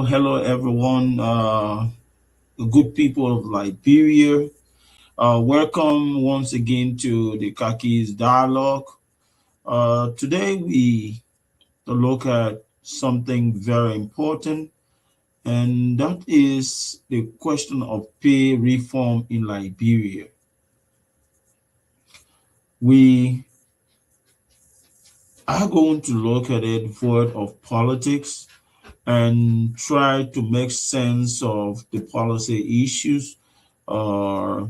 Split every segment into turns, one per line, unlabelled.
Hello, everyone. Good people of Liberia. Welcome once again to the Kakis Dialogue. Today we look at something very important, and that is the question of pay reform in Liberia. We are going to look at it void of politics and try to make sense of the policy issues. Uh,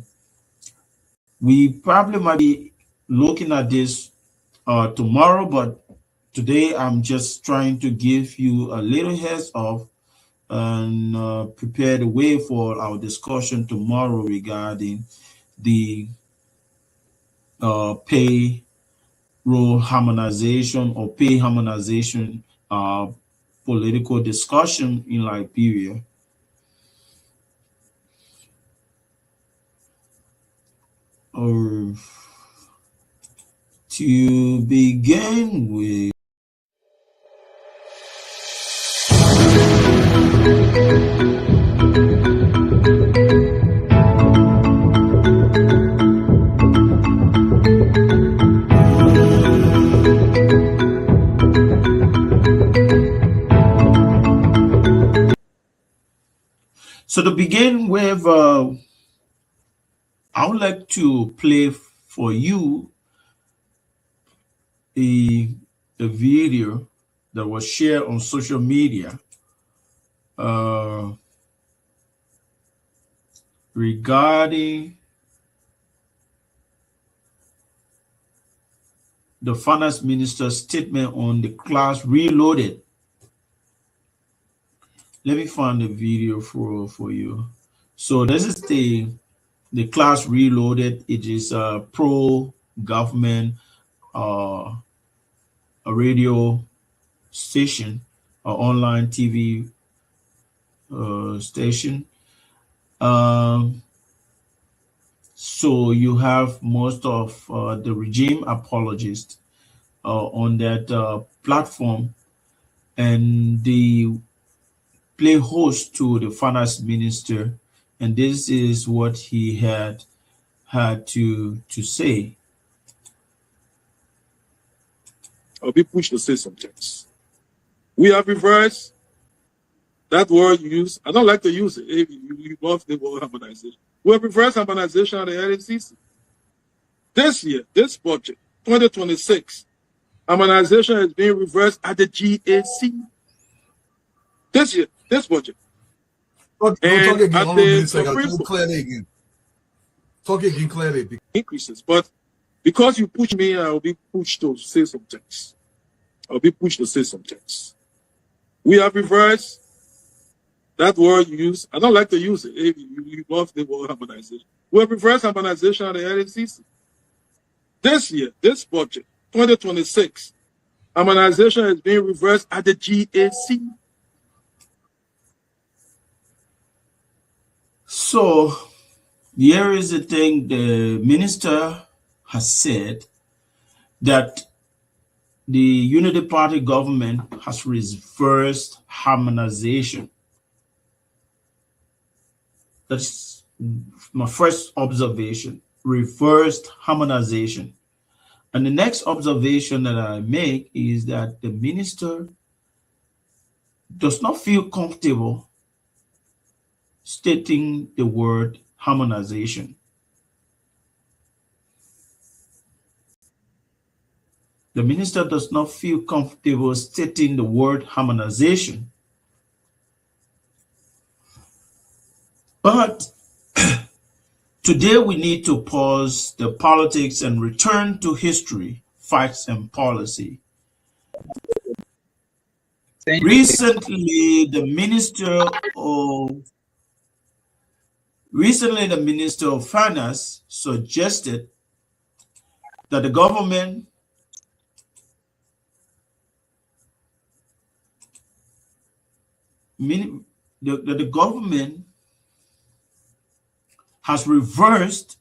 we probably might be looking at this tomorrow, but today I'm just trying to give you a little heads up and prepare the way for our discussion tomorrow regarding the pay role harmonization or pay harmonization political discussion in Liberia. Or to begin with, I would like to play for you a video that was shared on social media regarding the finance minister's statement on the class reloaded. Let me find the video for you. So this is the class reloaded. It is a pro-government a radio station, an online TV station. So you have most of the regime apologists on that platform, and they play host to the finance minister, and this is what he had to say.
I'll be pushed to say some things. We have reversed that word you use. I don't like to use it. You love the word harmonization. We have reversed harmonization at the LNCC. This year, this budget, 2026, harmonization is being reversed at the GAC. This year, this budget.
Talk again clearly.
Increases, but because you push me, I'll be pushed to say some things. We have reversed that word you use. I don't like to use it. You love the word harmonization. We have reversed harmonization at the LNCC. This year, this budget, 2026, harmonization is being reversed at the GAC.
So here is the thing: the minister has said that the Unity Party government has reversed harmonization. That's my first observation, reversed harmonization. And the next observation that I make is that the minister does not feel comfortable stating the word harmonization. The minister does not feel comfortable stating the word harmonization. But today we need to pause the politics and return to history, facts, and policy. Recently, the Minister of Finance suggested that the government has reversed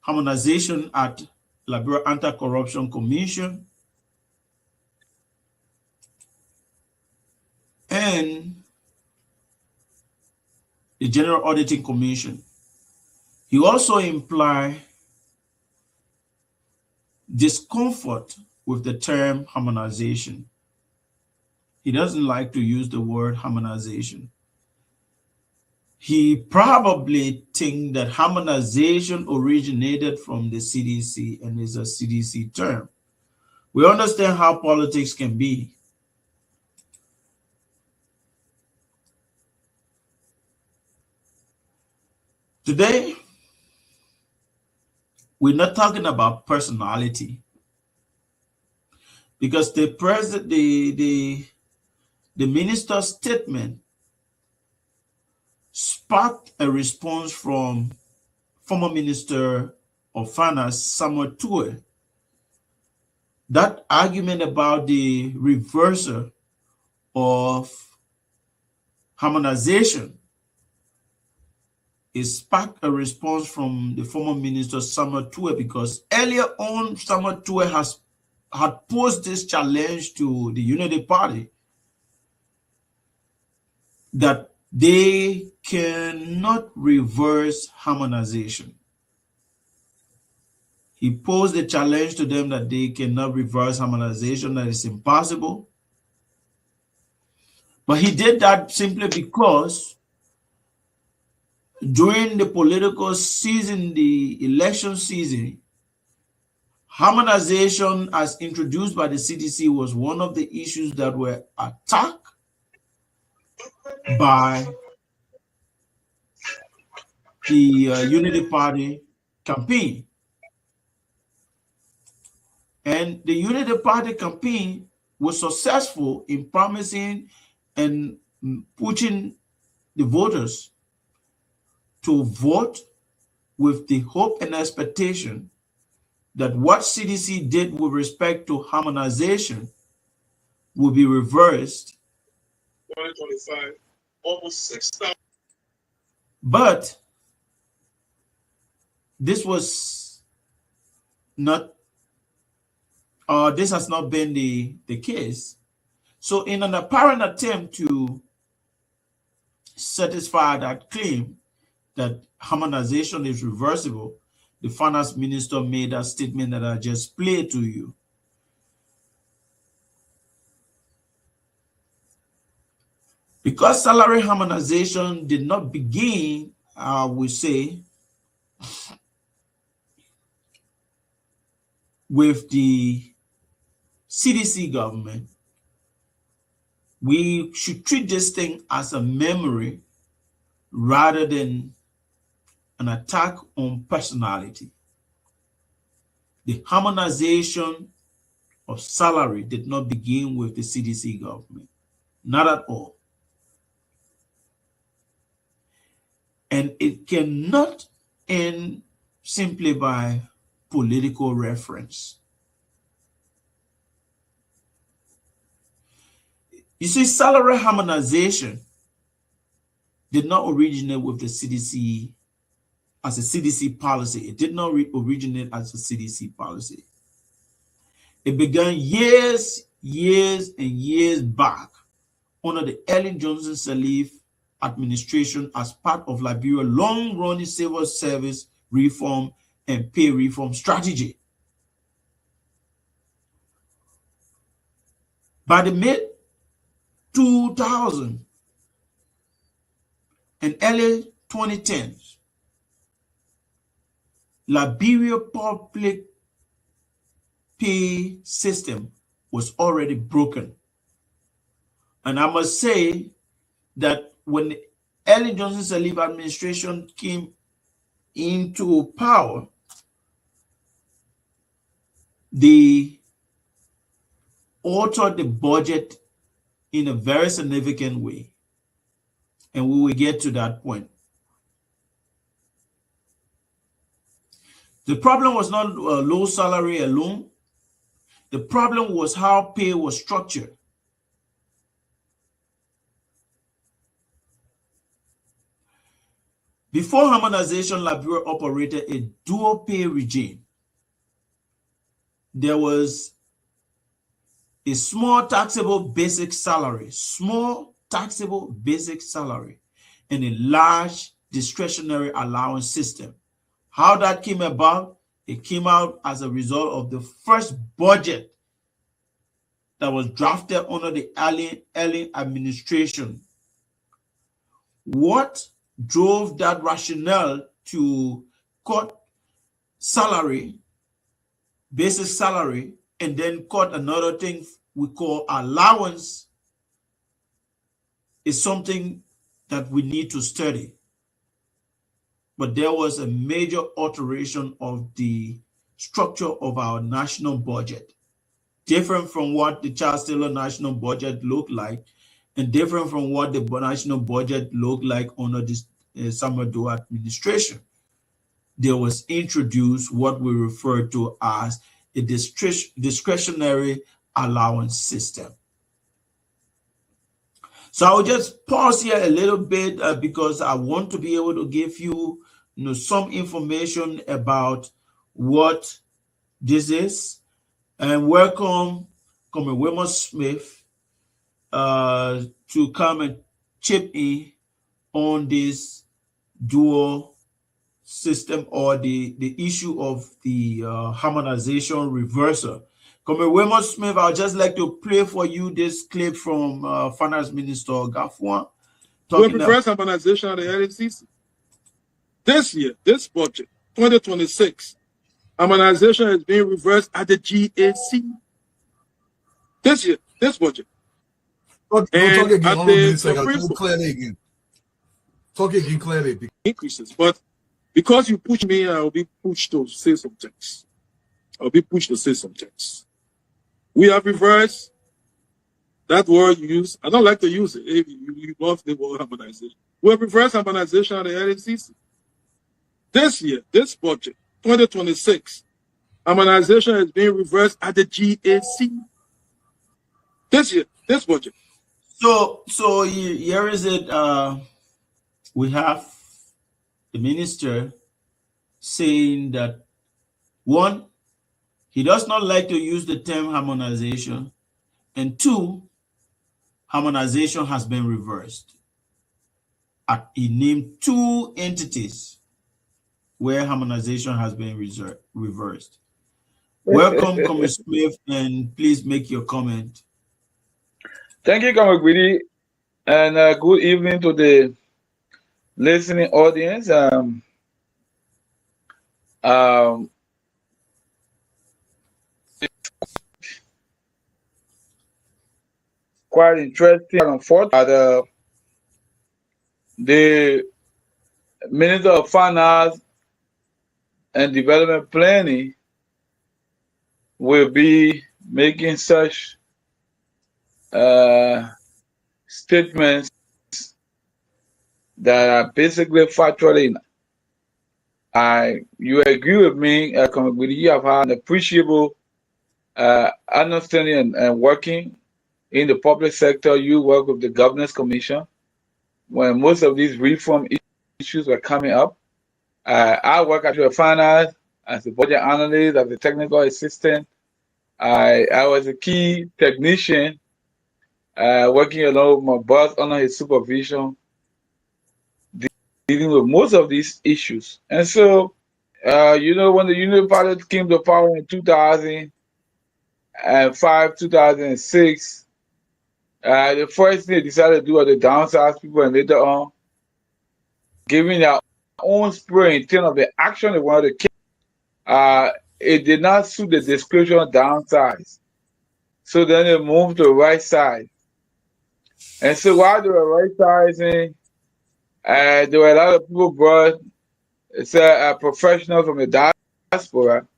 harmonization at Liberia Anti-Corruption Commission and the General Auditing Commission. He also implied discomfort with the term harmonization. He doesn't like to use the word harmonization. He probably thinks that harmonization originated from the CDC and is a CDC term. We understand how politics can be. Today, we're not talking about personality because the minister's statement sparked a response from former Minister of Finance Samuel Tue. That argument about the reversal of harmonization it sparked a response from the former Minister Samuel Tue because earlier on Samuel Tue had posed this challenge to the Unity Party that they cannot reverse harmonization. He posed a challenge to them that they cannot reverse harmonization, that is impossible. But he did that simply because during the political season, the election season, harmonization as introduced by the CDC was one of the issues that were attacked by the Unity Party campaign. And the Unity Party campaign was successful in promising and pushing the voters to vote with the hope and expectation that what CDC did with respect to harmonization will be reversed.
2025, almost 6,000.
But this was not, this has not been the case. So in an apparent attempt to satisfy that claim that harmonization is reversible, the finance minister made a statement that I just played to you. Because salary harmonization did not begin, we say, with the CDC government, we should treat this thing as a memory rather than an attack on personality. The harmonization of salary did not begin with the CDC government, not at all. And it cannot end simply by political reference. You see, salary harmonization did not originate with the CDC as a CDC policy. It did not originate as a CDC policy. It began years and years back under the Ellen Johnson Sirleaf administration as part of Liberia's long-running civil service reform and pay reform strategy. By the mid-2000s and early 2010s, Liberia public pay system was already broken. And I must say that when the Ellen Johnson Sirleaf administration came into power, they altered the budget in a very significant way. And we will get to that point. The problem was not a low salary alone. The problem was how pay was structured. Before harmonization, Liberia operated a dual pay regime. There was a small taxable basic salary, and a large discretionary allowance system. How that came about? It came out as a result of the first budget that was drafted under the Ellen administration. What drove that rationale to cut salary, basic salary, and then cut another thing we call allowance is something that we need to study. But there was a major alteration of the structure of our national budget, different from what the Charles Taylor national budget looked like, and different from what the national budget looked like under this Samuel Doe administration. There was introduced what we refer to as a discretionary allowance system. So I'll just pause here a little bit because I want to be able to give you, some information about what this is. And welcome, Comrade Wilmer Smith, to come and chip in on this dual system or the issue of the harmonization reversal. Comrade Wilmer Smith, I'd just like to play for you this clip from Finance Minister Gafwan.
We reverse harmonization of the LNCC. This year, this budget, 2026, harmonization is being reversed at the GAC. This year, this budget.
Talk again, Talk again clearly.
Increases, but because you push me, I'll be pushed to say some things. We have reversed that word you use. I don't like to use it. You love the word harmonization. We have reversed harmonization of the LNCC. This year, this budget, 2026, harmonization is being reversed at the GAC. This year, this budget.
So here is it. We have the minister saying that, one, he does not like to use the term harmonization, and two, harmonization has been reversed. He named two entities where harmonization has been reversed. Welcome, Comrade Smith, and please make your comment.
Thank you, Comrade Gwidi, and good evening to the listening audience. Quite interesting and unfortunate. The Minister of Finance and Development Planning will be making such statements that are basically factually. You agree with me, you have had an appreciable understanding and working in the public sector. You work with the Governance Commission when most of these reform issues were coming up. I work at your finance as a budget analyst, as a technical assistant I was a key technician, working along with my boss under his supervision, dealing with most of these issues. And so, when the Union Pilots came to power in 2005, 2006, the first thing they decided to do was to downsize people, and later on, giving their own spirit in terms of the action they wanted to take. It did not suit the description of downsize. So then they moved to the right side. And so while they were right sizing, there were a lot of people brought, professionals from the diaspora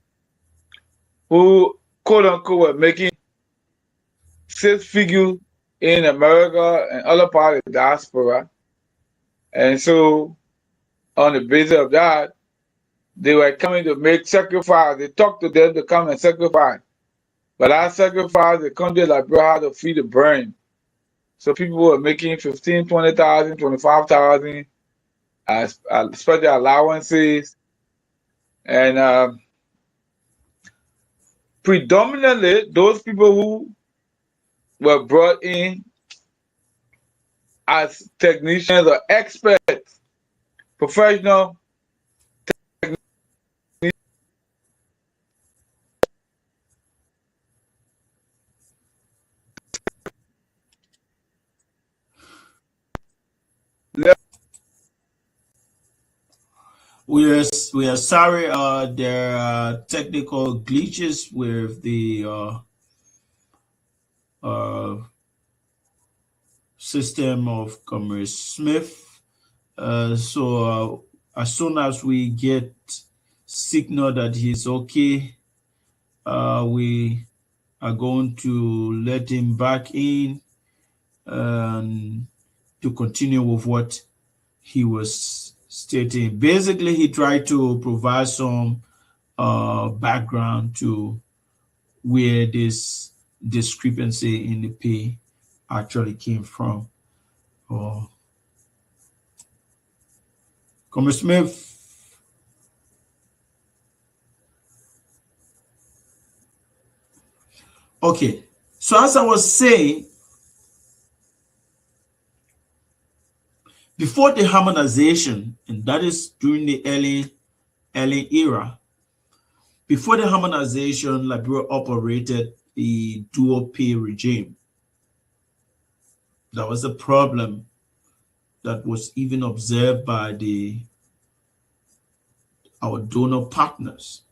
who, quote unquote, were making six figures in America and other parts of the diaspora. And so, on the basis of that, they were coming to make sacrifice. They talked to them to come and sacrifice. But that sacrifice, the country like Liberia had to feed the burn. So people were making 15, 20,000, 25,000 as special allowances. And predominantly, those people who were brought in as technicians or experts, professional.
We are sorry. There are technical glitches with the system of Commerce Smith. So as soon as we get signal that he's okay, we are going to let him back in and to continue with what he was stating. Basically, he tried to provide some background to where this discrepancy in the pay actually came from. Comrade Smith. Okay, so as I was saying, before the harmonization, and that is during the early era, before the harmonization, Liberia operated the dual pay regime. That was a problem that was even observed by our donor partners,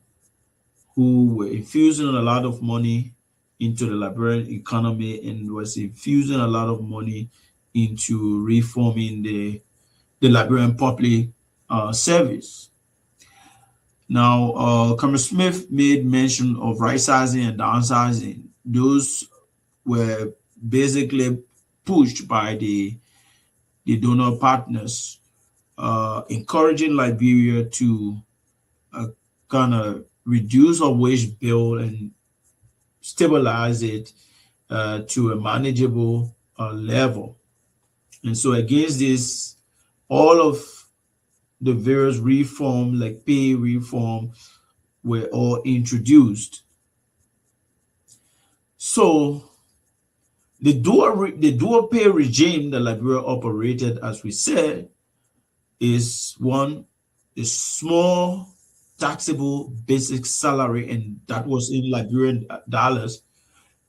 who were infusing a lot of money into the Liberian economy and was infusing a lot of money into reforming the Liberian public service. Now, Comrade Smith made mention of right sizing and downsizing. Those were basically pushed by the donor partners, encouraging Liberia to kind of reduce our wage bill and stabilize it to a manageable level. And so against this, all of the various reform, like pay reform, were all introduced. So the dual pay regime that Liberia operated, as we said, is one, a small taxable basic salary, and that was in Liberian dollars,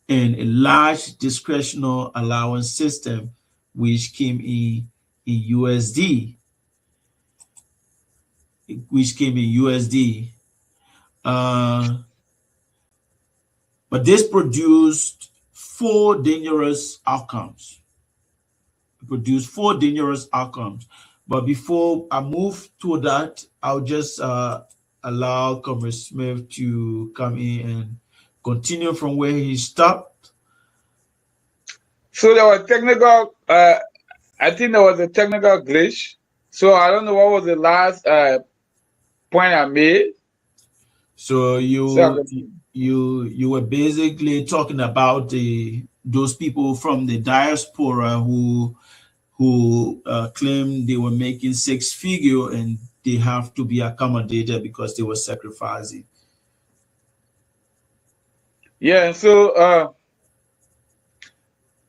and a large discretionary allowance system, which came in USD. But this produced four dangerous outcomes. But before I move to that, I'll just allow Comrade Smith to come in and continue from where he stopped.
So there was technical, I think there was a technical glitch. So I don't know what was the last point I made.
So you were basically talking about those people from the diaspora who claimed they were making six figure and they have to be accommodated because they were sacrificing.
Yeah, and so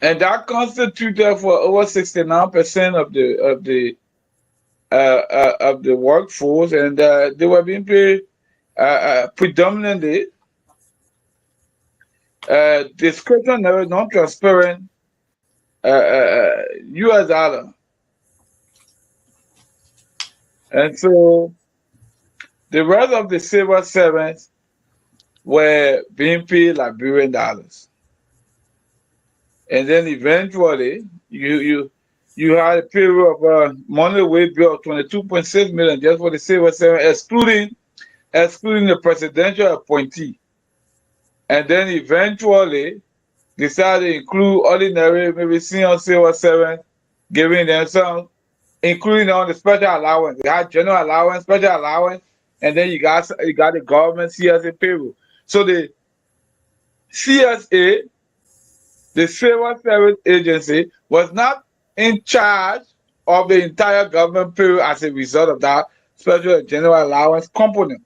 and that constituted for over 69% of the workforce, and they were being paid predominantly discretionary, non-transparent U.S. dollar, and so the rest of the civil servants were being paid Liberian dollars, and then eventually you had a period of monthly wage bill of 22.6 million just for the civil servant, excluding the presidential appointee, and then eventually decided to include ordinary, maybe senior civil servants, giving them some, including on the special allowance. They had general allowance, special allowance, and then you got the government CSA payroll. So the CSA, the Civil Service Agency, was not in charge of the entire government payroll as a result of that special general allowance component.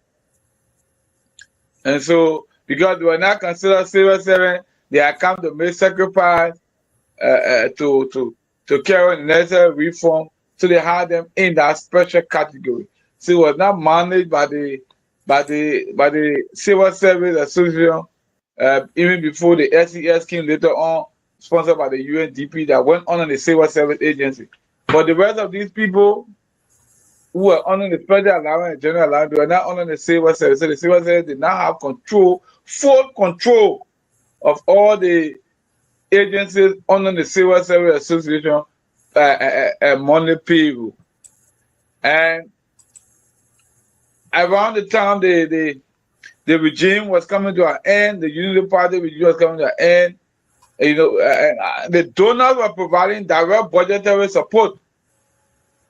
And so, because they were not considered civil servants, they had come to make sacrifice to carry the necessary reform, so they had them in that special category. So it was not managed by the Civil Service Association, even before the SES came later on, sponsored by the UNDP, that went on the Civil Service Agency. But the rest of these people who were under the special allowance and general allowance, they were not under the civil service. So the civil service did not have full control of all the agencies under the Civil Service Association monthly payroll. And around the time the regime was coming to an end, the Unity Party regime was coming to an end, the donors were providing direct budgetary support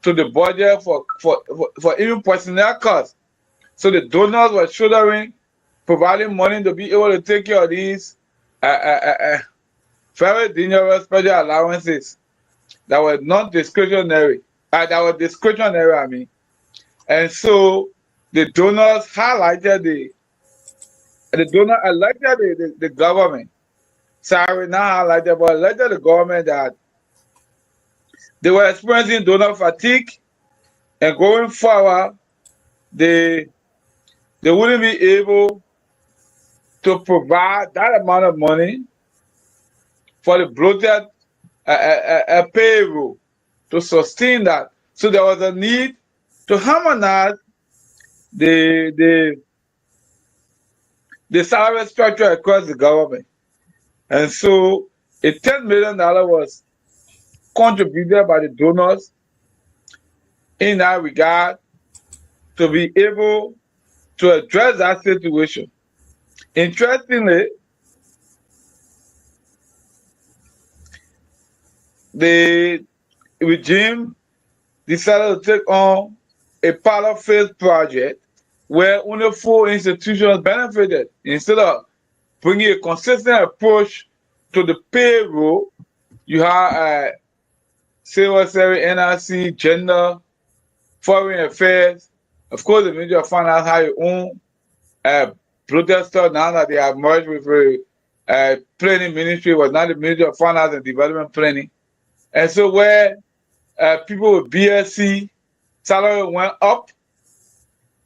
to the budget for even personnel costs. So the donors were shouldering, providing money to be able to take care of these very dangerous special allowances that were not discretionary, that were discretionary, I mean. And so the donors highlighted the donor elected the government. Sorry, not highlighted, but elected the government that they were experiencing donor fatigue, and going forward, they wouldn't be able to provide that amount of money for the bloated payroll to sustain that. So there was a need to harmonize the salary structure across the government. And so a $10 million was contributed by the donors in that regard to be able to address that situation. Interestingly, the regime decided to take on a pilot phase project where only 4 institutions benefited. Instead of bringing a consistent approach to the payroll, you have civil service, NRC, gender, foreign affairs. Of course, the Ministry of Finance has your own protester now that they have merged with the planning ministry, was not the Ministry of Finance and Development Planning. And so where people with BSc salary went up,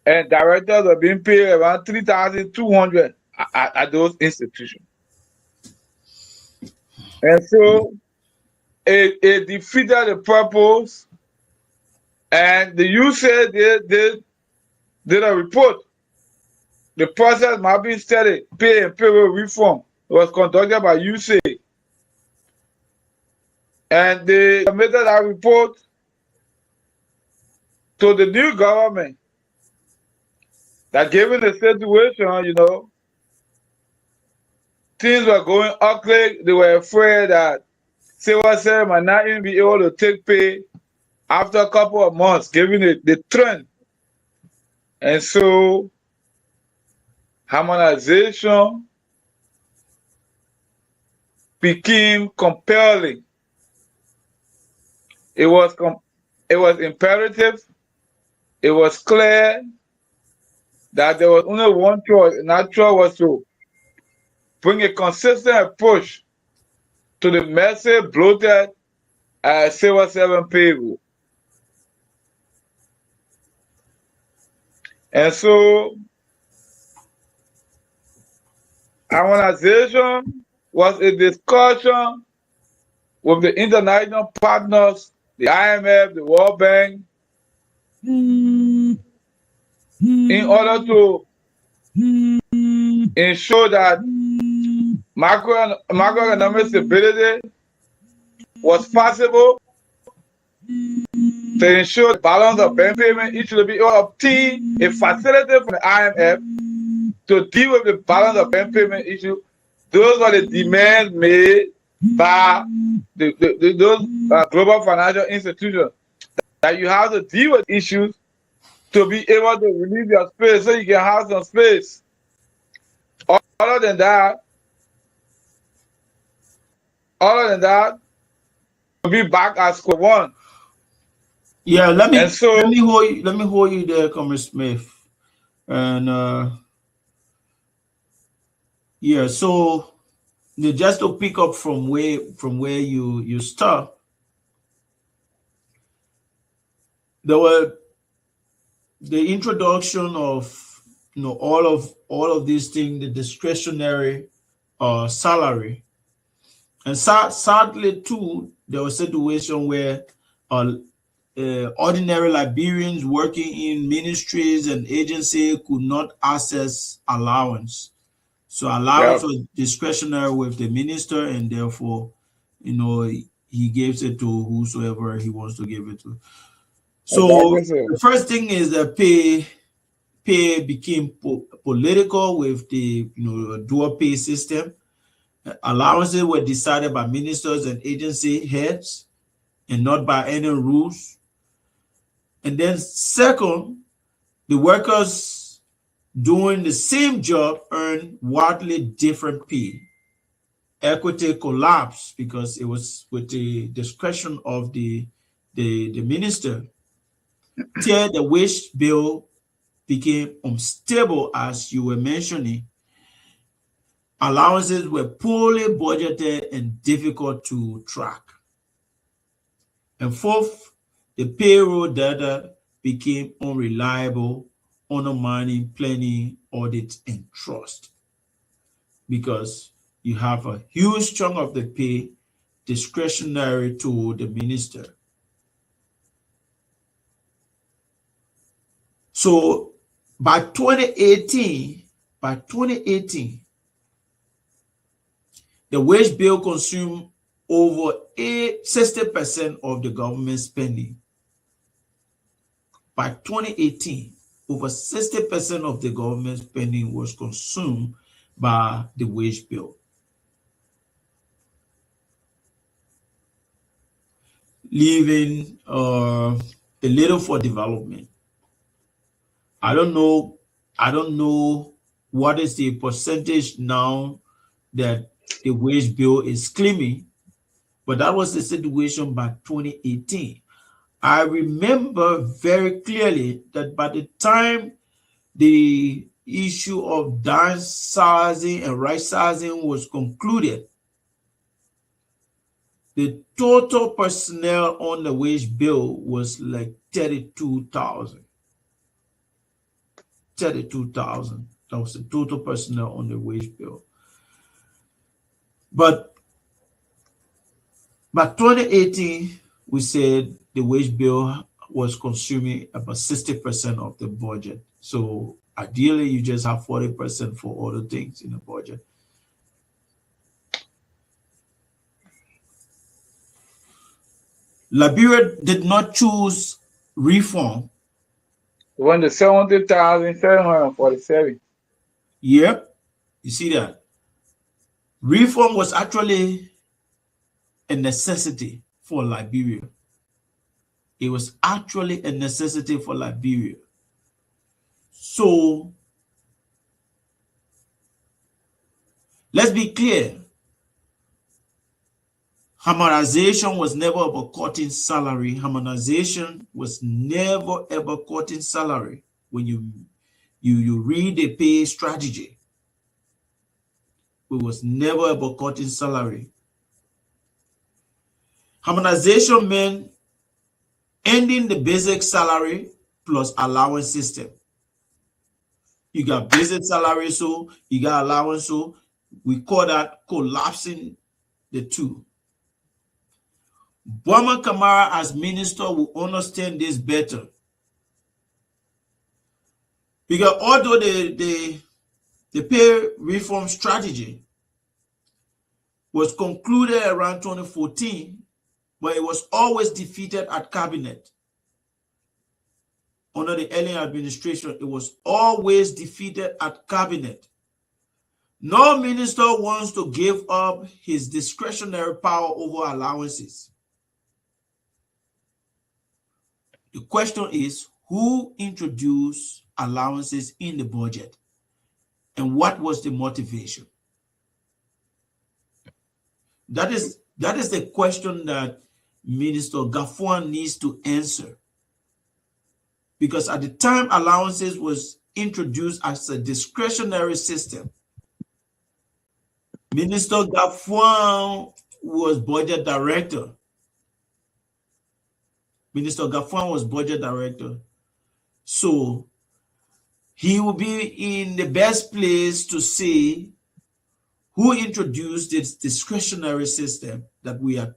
and directors are being paid around $3,200 at those institutions. And so it defeated the purpose, and the USAID did a report. The process might be studied, pay and payroll reform. It was conducted by USAID. And they submitted that report to the new government that given the situation, things were going ugly. They were afraid that civil service might not even be able to take pay after a couple of months, given the trend. And so harmonization became compelling. It was imperative. It was clear that there was only one choice, and that choice was bring a consistent approach to the messy, bloated civil servant payroll. And so, harmonization was a discussion with the international partners, the IMF, the World Bank, in order to ensure that macroeconomic stability was possible, to ensure the balance of bank payment. It should be obtained a facility from the IMF to deal with the balance of bank payment issue. Those are the demands made by those global financial institutions, that you have to deal with issues to be able to release your space so you can have some space. Other than that, we'll be back at square one.
Yeah, let me hold you there, Comrade Smith. And yeah, so just to pick up from where you start, there were the introduction of all of these things, the discretionary salary, and sadly too, there was a situation where ordinary Liberians working in ministries and agencies could not access allowance. So allowance was discretionary with the minister, and therefore, he gives it to whosoever he wants to give it to. So the first thing is that pay became political with the dual pay system. Allowances were decided by ministers and agency heads and not by any rules. And then second, the workers doing the same job earn wildly different pay. Equity collapsed because it was with the discretion of the minister. Till the wage bill became unstable, as you were mentioning. Allowances were poorly budgeted and difficult to track. And fourth, the payroll data became unreliable, undermining planning, audit, and trust, because you have a huge chunk of the pay discretionary to the minister. So by 2018, the wage bill consumed over 60% of the government spending. By 2018, over 60% of the government spending was consumed by the wage bill, leaving a little for development. I don't know what is the percentage now that the wage bill is claiming, but that was the situation by 2018. I remember very clearly that by the time the issue of downsizing and right-sizing was concluded, the total personnel on the wage bill was like 32,000. 32,000. That was the total personnel on the wage bill. But by 2018, we said the wage bill was consuming about 60% of the budget. So ideally, you just have 40% for other things in the budget. Liberia did not choose reform.
When the 70,747.
Yep, you see that. Reform was actually a necessity for Liberia. It was actually a necessity for Liberia. So let's be clear. Harmonization was never about cutting salary. Harmonization was never ever cutting salary. When you read the pay strategy, it It was never about cutting salary. Harmonization meant ending the basic salary plus allowance system. You got basic salary, so you got allowance, so we call that collapsing the two. Boma Kamara, as minister, will understand this better. Because although the pay reform strategy was concluded around 2014, but it was always defeated at cabinet. Under the earlier administration, it was always defeated at cabinet. No minister wants to give up his discretionary power over allowances. The question is, who introduced allowances in the budget? And what was the motivation? That is the question that Minister Gafuan needs to answer. Because at the time allowances was introduced as a discretionary system, Minister Gafuan was budget director. Minister Gafuan was budget director. So he will be in the best place to say who introduced this discretionary system that we are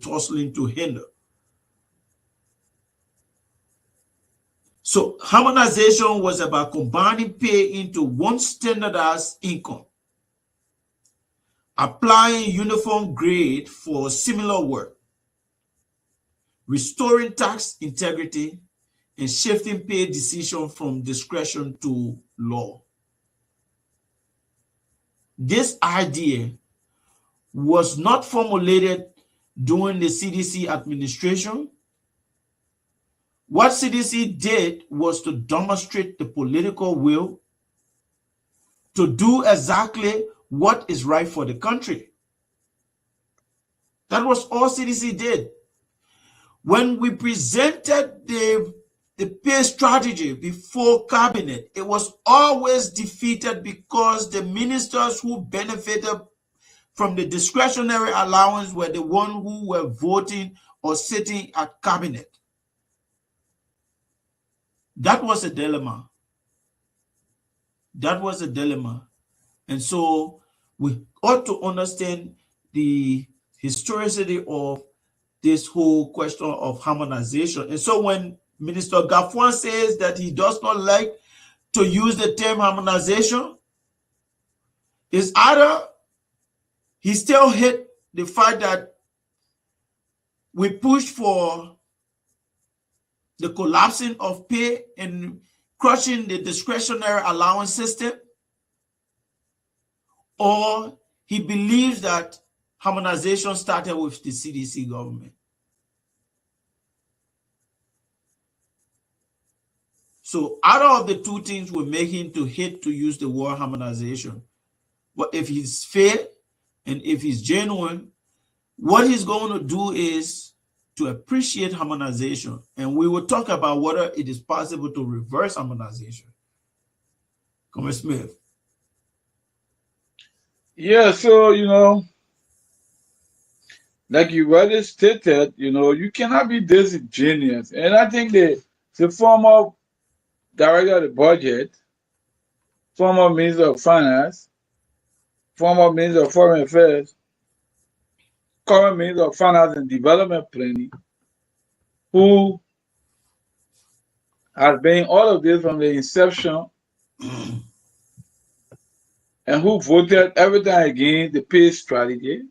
tussling to hinder. So harmonization was about combining pay into one standardized income, applying uniform grade for similar work, restoring tax integrity, and shifting pay decision from discretion to law. This idea was not formulated during the CDC administration. What CDC did was to demonstrate the political will to do exactly what is right for the country. That was all CDC did. When we presented the pay strategy before cabinet, it was always defeated because the ministers who benefited from the discretionary allowance were the ones who were voting or sitting at cabinet. That was a dilemma. That was a dilemma. And so we ought to understand the historicity of this whole question of harmonization. And so when Minister Gafuan says that he does not like to use the term harmonization, it's either he still hit the fact that we pushed for the collapsing of pay and crushing the discretionary allowance system, or he believes that harmonization started with the CDC government. So out of the two things will make him to hate to use the word harmonization. But if he's fair and if he's genuine, what he's going to do is to appreciate harmonization. And we will talk about whether it is possible to reverse harmonization. Commissioner Smith.
Yeah, so, like you already stated, you cannot be disingenuous. And I think the former director of the budget, former minister of finance, former minister of foreign affairs, current minister of finance and development planning, who has been all of this from the inception and who voted everything against the pay strategy.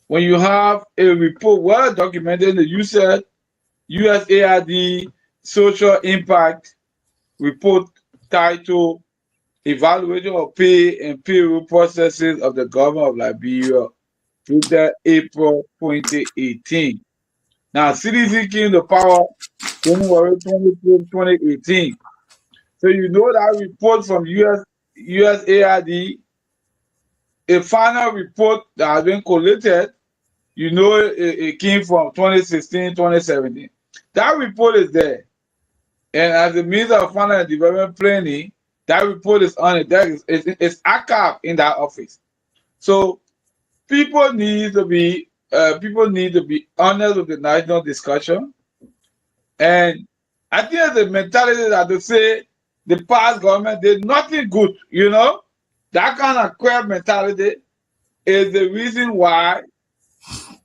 When you have a report well documented, you said USAID social impact report titled Evaluation of Pay and Payroll Processes of the Government of Liberia, dated April 2018. Now, CDC came to power January 25, 2018. So you know that report from USAID, a final report that has been collated, it came from 2016, 2017. That report is there. And as the Minister of Finance and Development Planning, That report is on it. It's archived in that office. So people need to be honest with the national discussion. And I think the mentality that they say the past government did nothing good, that kind of crap mentality is the reason why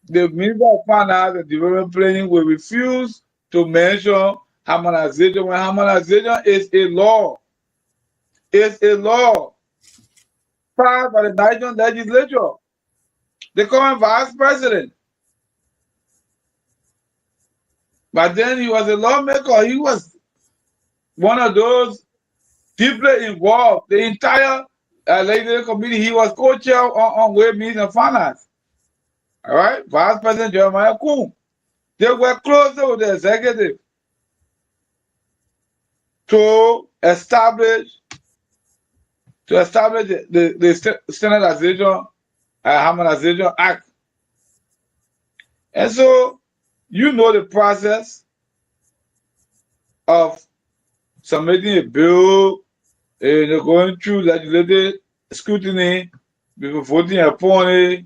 the Minister of Finance and Development Planning will refuse to mention harmonization when harmonization is a law. It's a law passed by the national legislature. The current vice president. But then he was a lawmaker. He was one of those deeply involved. The entire legislative committee, he was co-chair on Ways, Means, and Finance. All right, Vice President Jeremiah Kuhn. They were closer with the executive to establish the Standardization and Harmonization Act. And so, the process of submitting a bill, going through legislative scrutiny, before voting upon it,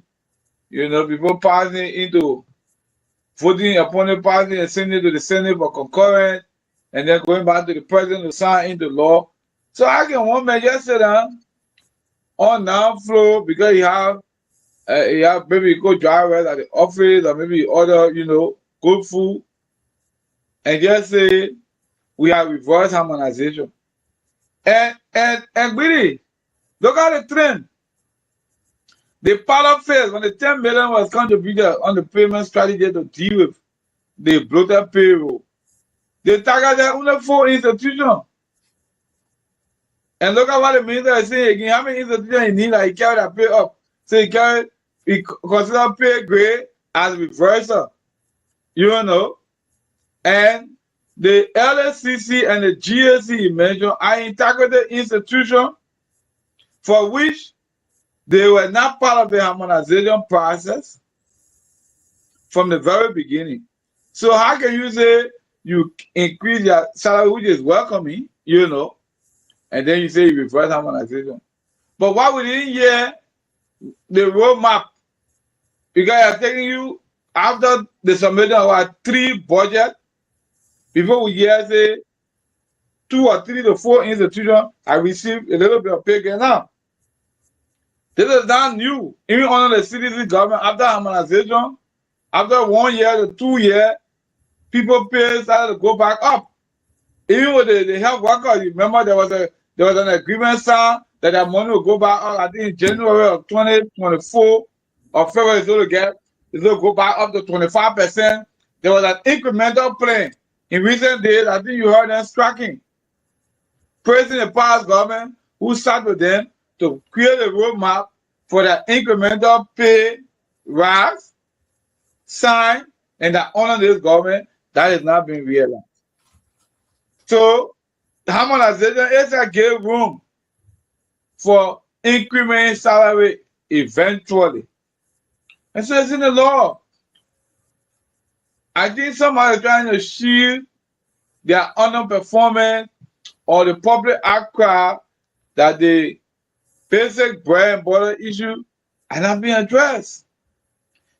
before passing it into voting upon it, passing and sending it to the Senate for concurrent, and then going back to the president to sign into law. So how can one man just sit down on down floor because he have maybe go drivers at the office or maybe order, good food, and just say we have reverse harmonization. And really, look at the trend. The pilot phase, when the 10 million was contributed on the payment strategy to deal with the bloated payroll, they targeted only 4 institutions. And look at what the minister is saying again. How many institutions he need that he carry that pay up? So he consider pay grade as reversal. And the LSCC and the GSC he mentioned are integrated institutions for which they were not part of the harmonization process from the very beginning. So how can you say you increase your salary, which is welcoming, and then you say you reverse harmonization? But why we didn't hear the roadmap? Because I'm taking you after the submission of our 3 budget, before we hear say 2 or 3 to 4 institutions I received a little bit of pay grade now. This is not new. Even under the CDC government, after harmonization, after 1 year to 2 years, people pay started to go back up. Even with the health workers, you remember there was an agreement signed that their money will go back up. I think in January of 2024 or February, it's going to go back up to 25%. There was an incremental plan. In recent days, I think you heard them striking, praising the past government who sat with them to create a roadmap for the incremental pay rise, sign, and that honor this government that is not being realized. So, harmonization is a give room for incrementing salary eventually. And so it's in the law. I think somebody is trying to shield their underperformance or the public outcry that the basic bread and butter issue are not being addressed.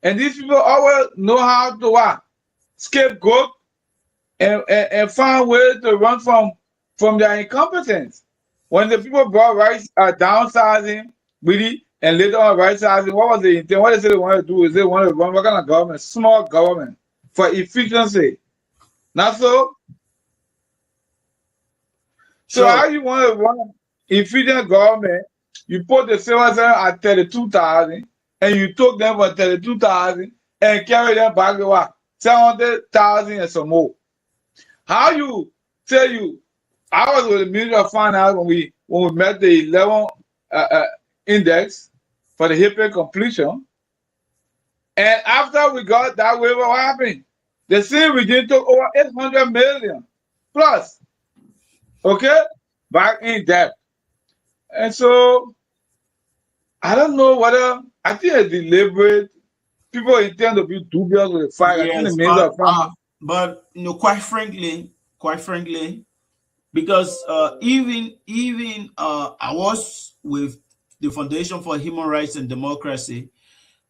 And these people always know how to scapegoat and find ways to run from their incompetence. When the people brought downsizing, really, and later on right-sizing, what was the intent? What they want to do? Is they want to run what kind of government? Small government for efficiency. Not so? So how you want to run efficient government? You put the civil servant at 32,000 and you took them for 32,000 and carry them back to what? 700,000 and some more. How you tell you? I was with the Minister of Finance when we met the 11 index for the HIPAA completion. And after we got that waiver, what happened? The same regime took over 800 million plus, back in debt. And so, I don't know whether, I think it's deliberate. People intend to be dubious with the fact.
Yes, but quite frankly, because even I was with the Foundation for Human Rights and Democracy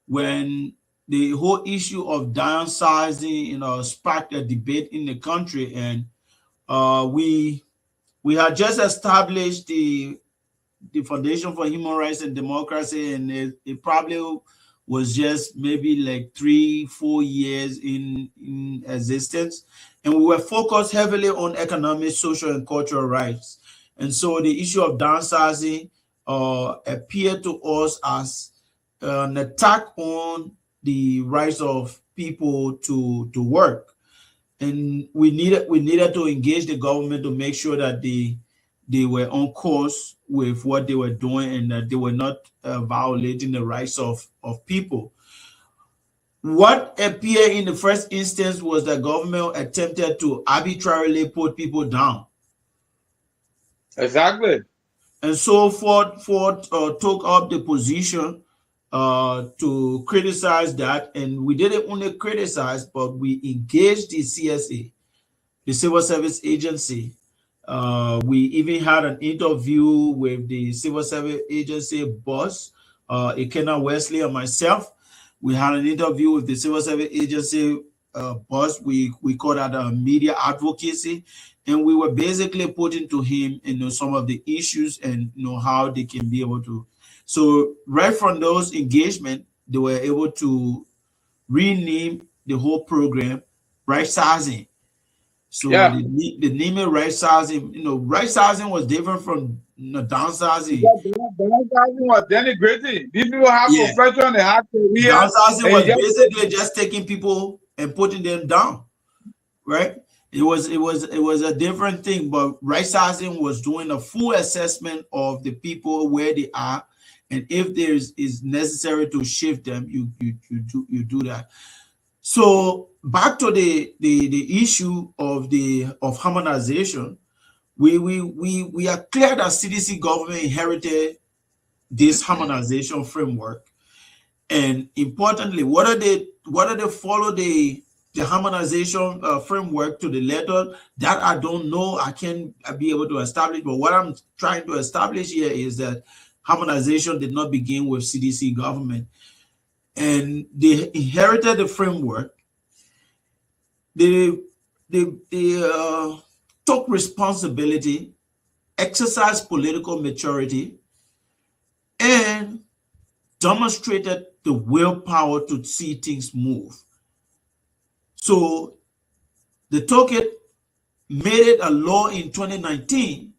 when the whole issue of downsizing, sparked a debate in the country, and we had just established the Foundation for Human Rights and Democracy, and it probably was just maybe like 3-4 years in existence, and we were focused heavily on economic, social, and cultural rights. And so the issue of downsizing appeared to us as an attack on the rights of people to work, and we needed to engage the government to make sure that they were on course with what they were doing and that they were not violating the rights of people. What appeared in the first instance was that government attempted to arbitrarily put people down.
Exactly.
And so Ford took up the position to criticize that, and we didn't only criticize, but we engaged the CSA, the Civil Service Agency. We even had an interview with the Civil Service Agency boss, Ikenna Wesley, and myself. We had an interview with the Civil Service Agency boss. We called that media advocacy, and we were basically putting to him, some of the issues and how they can be able to. So right from those engagement, they were able to rename the whole program Right Sizing. So
Yeah.
the naming right sizing, right sizing was different from downsizing.
Downsizing was denigrating. These people have
Yeah.
profession, they have career.
Downsizing
and
was
you
basically just taking people and putting them down, right? It was a different thing, but right sizing was doing a full assessment of the people where they are, and if there is necessary to shift them, you do that. So back to the issue of harmonization, we are clear that CDC government inherited this harmonization framework, and importantly, whether they follow the harmonization framework to the letter, that I don't know. I can't be able to establish, but what I'm trying to establish here is that harmonization did not begin with CDC government, and they inherited the framework. They took responsibility, exercised political maturity, and demonstrated the willpower to see things move. So they took it, made it a law in 2019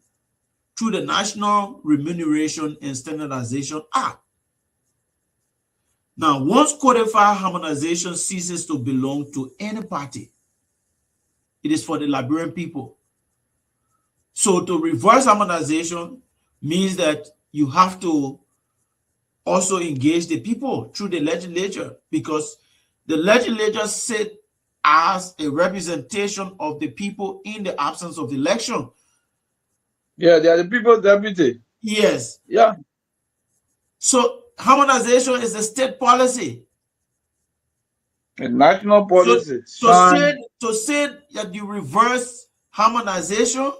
through the National Remuneration and Standardization Act. Now, once codified harmonization ceases to belong to any party, it is for the Liberian people. So to reverse harmonization means that you have to also engage the people through the legislature, because the legislature sit as a representation of the people in the absence of election.
Yeah, they are the people's deputy.
Yes.
Yeah.
So harmonization is a state policy.
A national policy.
To say that you reverse harmonization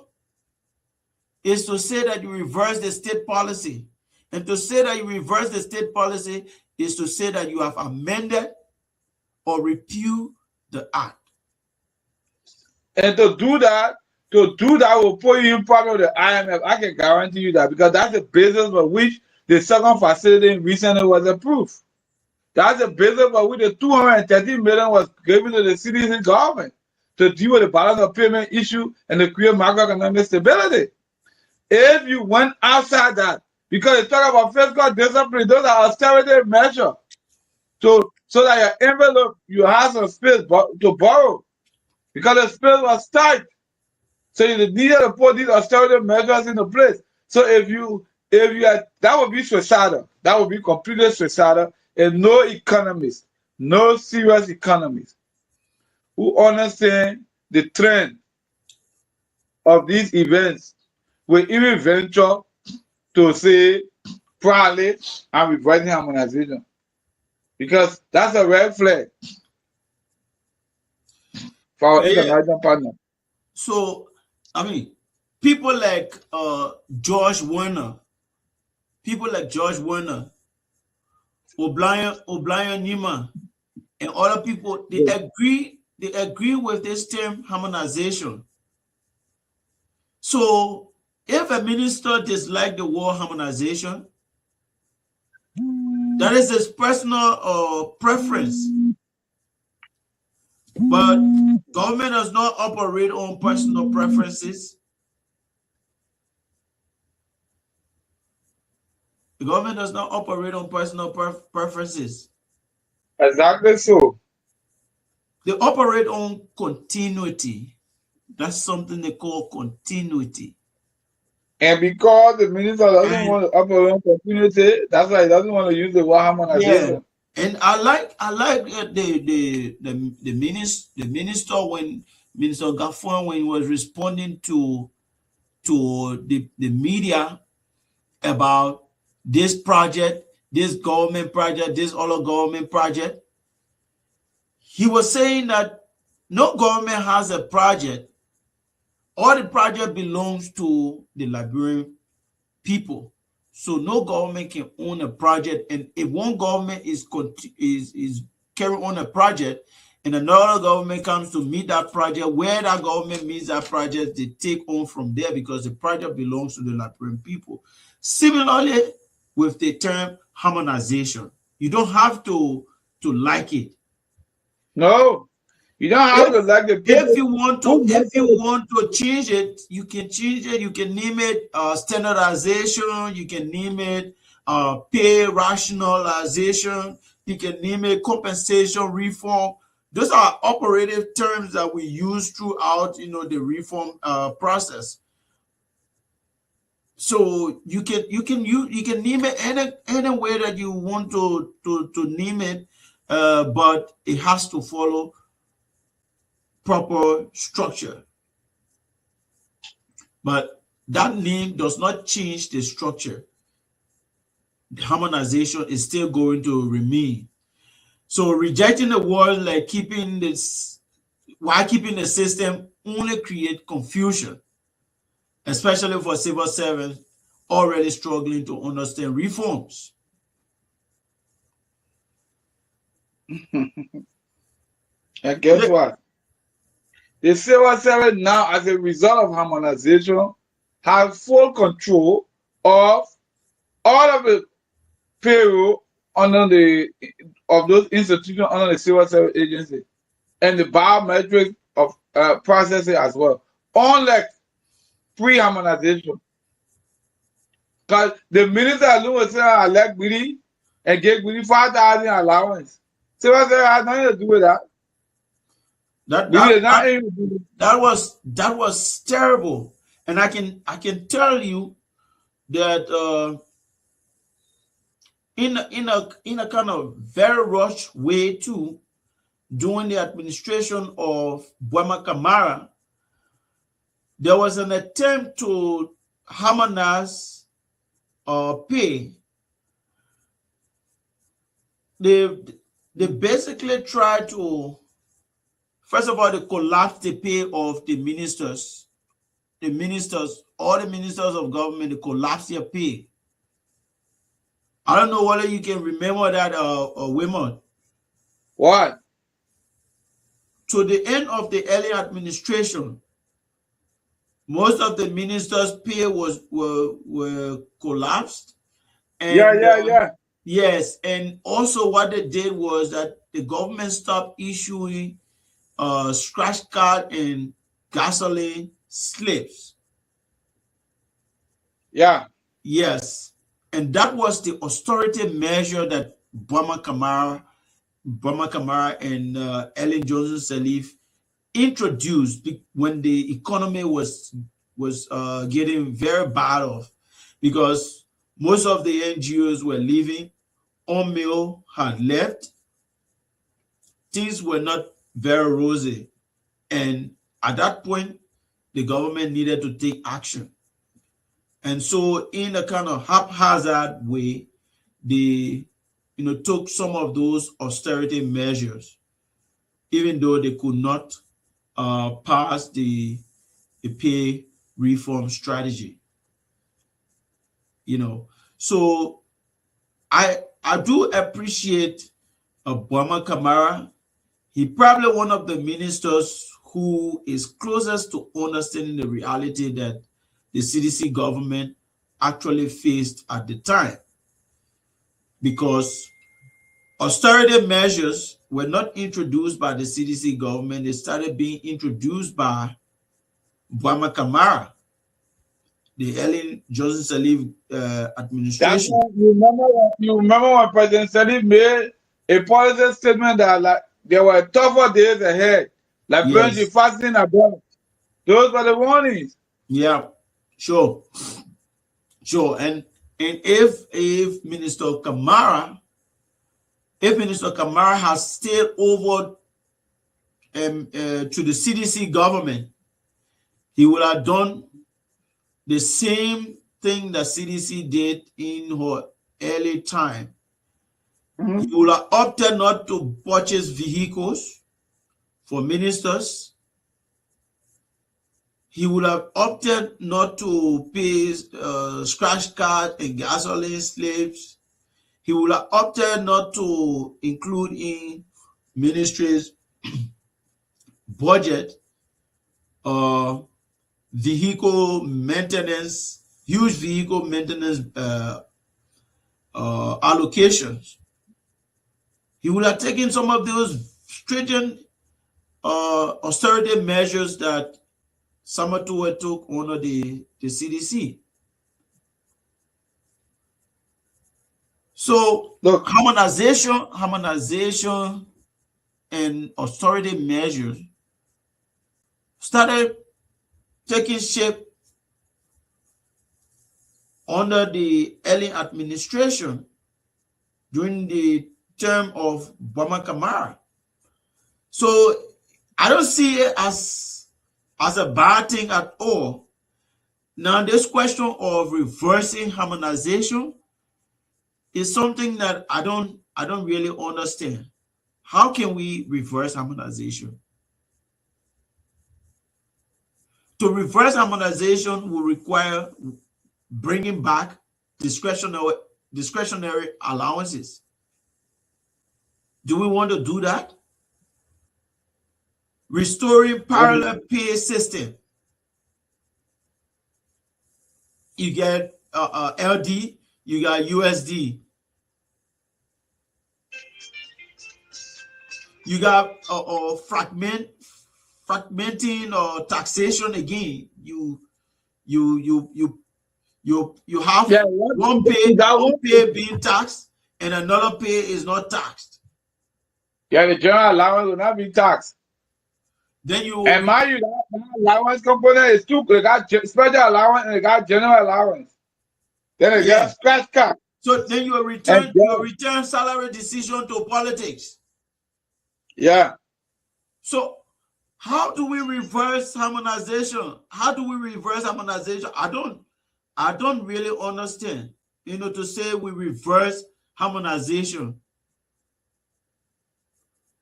is to say that you reverse the state policy. And to say that you reverse the state policy is to say that you have amended or repealed the act.
And to do that will put you in problem with the IMF. I can guarantee you that, because that's the basis for which the second facility recently was approved. That's the basis for which the $230 million was given to the CDC government to deal with the balance of payment issue and to create macroeconomic stability. If you went outside that, because they talk about fiscal discipline, those are austerity measures. So that your envelope, you have some space to borrow, because the space was tight. So you needed to put these austerity measures into place. So if you had, that would be suicidal. That would be completely suicidal. And no economist, no serious economist who understand the trend of these events will even venture to say probably I'm reverting harmonization, because that's a red flag for our international partner.
So, I mean, people like George Werner, O'Brien Newman, and other people, they agree with this term harmonization. So if a minister dislikes the word harmonization, that is his personal preference. But government does not operate on personal preferences. The government does not operate on personal preferences.
Exactly so.
They operate on continuity. That's something they call continuity.
And because the minister doesn't want to operate on continuity, that's why he doesn't want to use the word harmonization.
Yeah. And I like the minister when Minister Gaffron, when he was responding to the media about this project, this government project, this other government project, he was saying that no government has a project. All the project belongs to the Liberian people. So no government can own a project. And if one government is carrying on a project and another government comes to meet that project, where that government meets that project, they take on from there because the project belongs to the Liberian people. Similarly, with the term harmonization, you don't have to like it.
No, you don't have to like the people.
If you want to change it, you can change it. You can name it standardization. You can name it pay rationalization. You can name it compensation reform. Those are operative terms that we use throughout, the reform process. So you can name it any way that you want to name it, but it has to follow proper structure. But that name does not change the structure. The harmonization is still going to remain. So rejecting the word like keeping the system only create confusion, especially for civil servants already struggling to understand reforms.
And guess what? The civil servant now, as a result of harmonization, have full control of all of the payroll of those institutions under the civil service agency and the biometric of processing as well. Unlike pre-harmonization. Because the minister alone was saying, I like Gwidi and gave Gwidi 5,000 allowance. Civil service has nothing to do with that.
That was terrible, and I can tell you that in a kind of very rushed way too, during the administration of Bwema Kamara, there was an attempt to harmonize pay. They basically tried to. First of all, they collapsed the pay of the ministers. All the ministers of government, they collapsed their pay. I don't know whether you can remember that, women.
What?
To the end of the early administration, most of the ministers' pay were collapsed. And,
yeah.
Yes, and also what they did was that the government stopped issuing scratch card and gasoline slips.
Yeah.
Yes. And that was the austerity measure that Bwema Kamara and Ellen Johnson Sirleaf introduced when the economy was getting very bad off, because most of the NGOs were leaving. Oil had left. Things were not very rosy, and at that point the government needed to take action. And so in a kind of haphazard way, they took some of those austerity measures, even though they could not pass the pay reform strategy. So I do appreciate Obama Kamara. He probably one of the ministers who is closest to understanding the reality that the CDC government actually faced at the time, because austerity measures were not introduced by the CDC government. They started being introduced by Obama Kamara, the Ellen Johnson Sirleaf
That's
administration.
why you remember when President Sirleaf made a policy statement that like there were tougher days ahead, like plenty
Yes.
fasting abroad. Those were the warnings.
Yeah, sure. And if Minister Kamara has stayed over to the CDC government, he would have done the same thing that CDC did in her early time. He would have opted not to purchase vehicles for ministers. He would have opted not to pay scratch card and gasoline slips. He would have opted not to include in ministry's budget vehicle maintenance, huge vehicle maintenance allocations. He would have taken some of those stringent austerity measures that Samatua took under the CDC. So
Look,
harmonization and austerity measures started taking shape under the Ellen administration during the term of Obama Kamara. So I don't see it as a bad thing at all. Now, this question of reversing harmonization is something that I don't really understand. How can we reverse harmonization? To reverse harmonization will require bringing back discretionary allowances. Do we want to do that? Restoring parallel pay system. You get LD, you got USD. You got fragmenting or taxation again. You have one pay being taxed and another pay is not taxed.
Yeah, the general allowance will not be taxed.
Then you
and mind you, that allowance component is two. They got special allowance and they got general allowance. Then they got scratch card.
So then you return salary decision to politics.
Yeah.
So how do we reverse harmonization? I don't really understand. To say we reverse harmonization.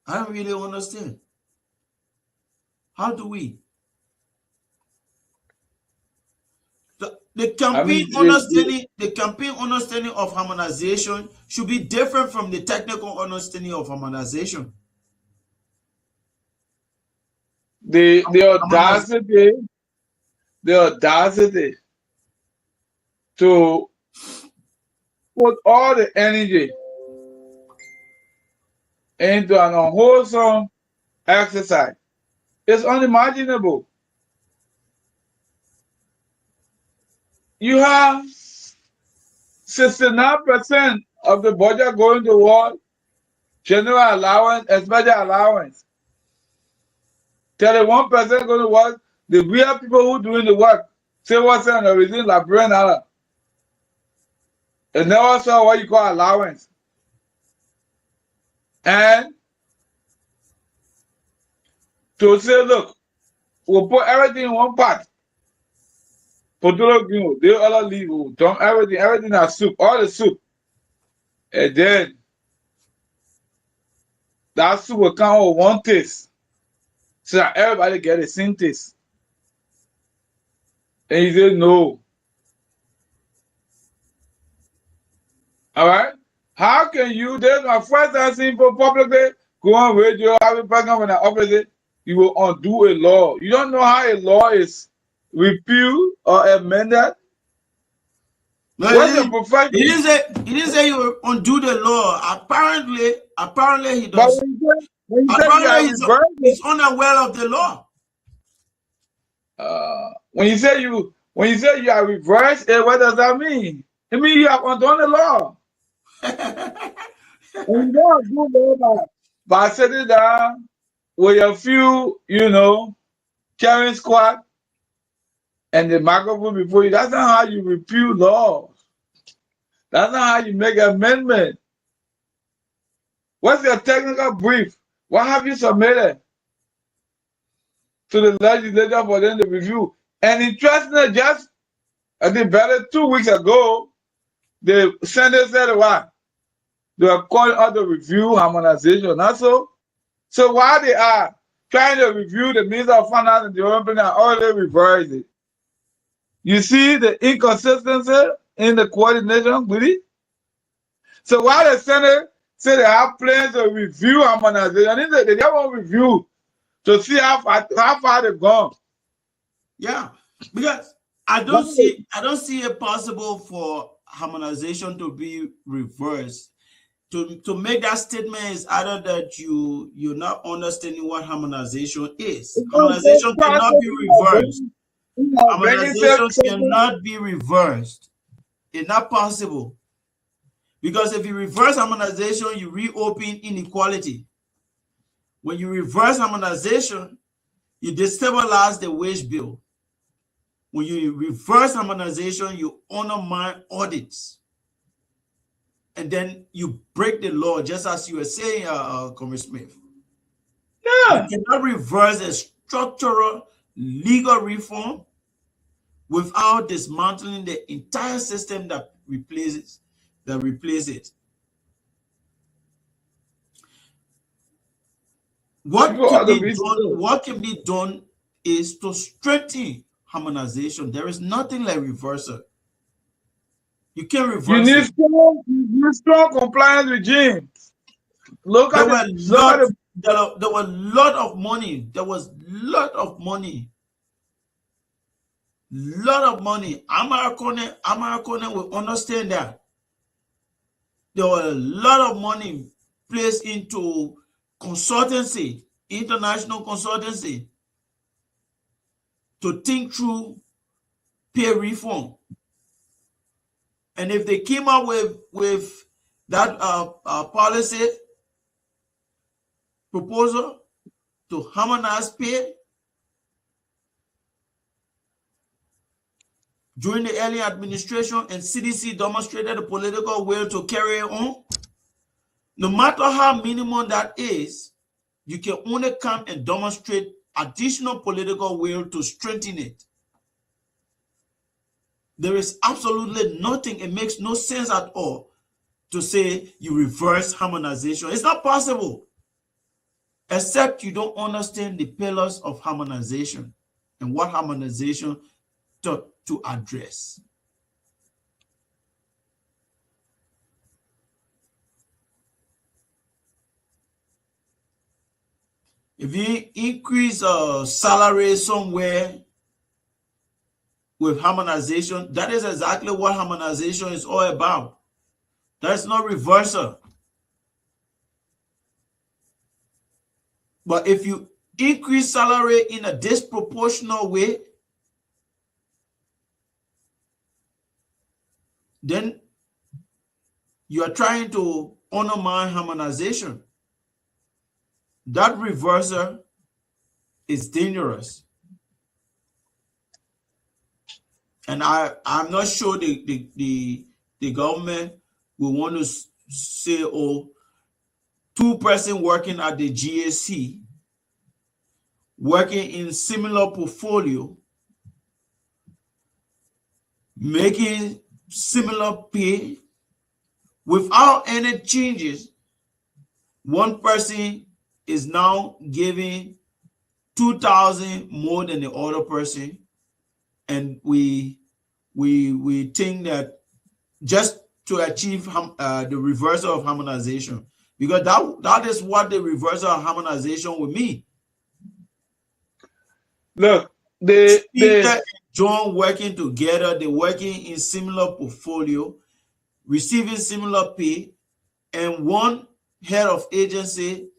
I don't really understand. How do we? The campaign understanding of harmonization should be different from the technical understanding of harmonization.
The audacity to put all the energy into an unwholesome exercise is unimaginable. You have 69% of the budget going toward general allowance and special allowance. 31% going to work. The real people who doing the work, say what's in the reason Liberia, and never saw what you call allowance. And to say, look, we'll put everything in one pot. Potolo, they all leave, we'll dump everything as soup, all the soup. And then that soup will come with one taste. So that everybody get the same taste. And he said no. All right? How can you, there's my first time seeing for publicly, go on radio, have a program when I opposite, you will undo a law. You don't know how a law is repealed or amended?
No,
What's your profession?
He didn't say you will undo the law. Apparently he
But
does.
when you say you are
Apparently he's
reversing,
unaware of the law.
when you say you are reversed, what does that mean? It means you have undone the law. And you don't do law by sitting down with a few, carrying squad and the microphone before you. That's not how you repeal laws. That's not how you make an amendment. What's your technical brief? What have you submitted to the legislature for them to review? And interestingly, just I think better 2 weeks ago, the Senate said what? They are calling out the review harmonization. Not so. So while they are trying to review the Minister of Finance and Development and already reversed it. You see the inconsistency in the coordination with it? So while the Senate say they have plans to review harmonization, they just want review to see how far they've gone.
Yeah, because I don't see it possible for harmonization to be reversed. To make that statement is either that you're not understanding what harmonization is. Harmonization cannot be reversed. Harmonization cannot be reversed. It's not possible. Because if you reverse harmonization, you reopen inequality. When you reverse harmonization, you destabilize the wage bill. When you reverse harmonization, you undermine audits. And then you break the law, just as you were saying, Comrade Smith.
Yeah.
You cannot reverse a structural legal reform without dismantling the entire system that replaces it. What can be done is to strengthen harmonization. There is nothing like reversal. You can't reverse
you need strong compliance regime. There was
a lot of money. There was lot of money. American will understand that. There was a lot of money placed into consultancy, international consultancy, to think through pay reform. And if they came up with that policy proposal to harmonize pay during the early administration, and CDC demonstrated the political will to carry it on, no matter how minimum that is, you can only come and demonstrate additional political will to strengthen it. There is absolutely nothing, it makes no sense at all to say you reverse harmonization. It's not possible, except you don't understand the pillars of harmonization and what harmonization to address. If you increase salary somewhere with harmonization, that is exactly what harmonization is all about. That's not reversal. But if you increase salary in a disproportionate way, then you are trying to undermine harmonization. That reversal is dangerous. And I'm not sure the government will want to say, oh, 2 persons working at the GAC, working in similar portfolio, making similar pay without any changes. One person is now giving 2,000 more than the other person, and we think that just to achieve the reversal of harmonization, because that is what the reversal of harmonization will mean.
Look,
Peter
the
and John working together, they working in similar portfolio, receiving similar pay, and one head of agency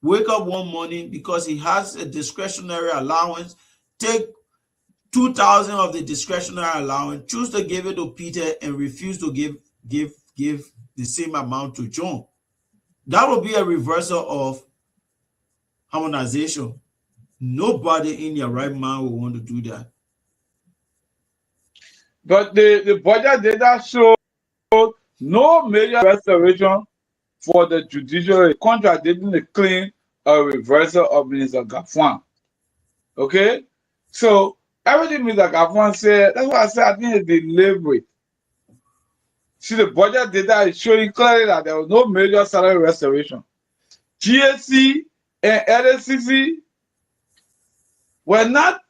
wake up one morning because he has a discretionary allowance, take 2,000 of the discretionary allowance, choose to give it to Peter and refuse to give the same amount to John. That will be a reversal of harmonization. Nobody in their right mind will want to do that.
but the budget data show no major restoration for the judiciary, contradicting the claim of reversal of Minister Gafwan. Okay? So everything Mr. Gafwan said, that's why I said I think it's deliberate. See, the budget data is showing clearly that there was no major salary restoration. GSC and LSCC were not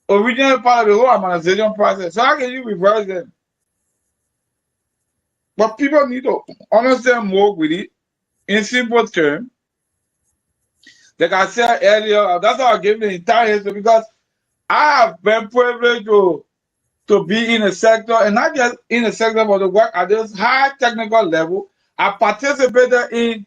originally part of the whole harmonization process. So how can you reverse them? But people need to understand more with it in simple terms. Like I said earlier, that's how I gave the entire history, because I have been privileged to be in a sector, and not just in a sector, but to work at this high technical level. I participated in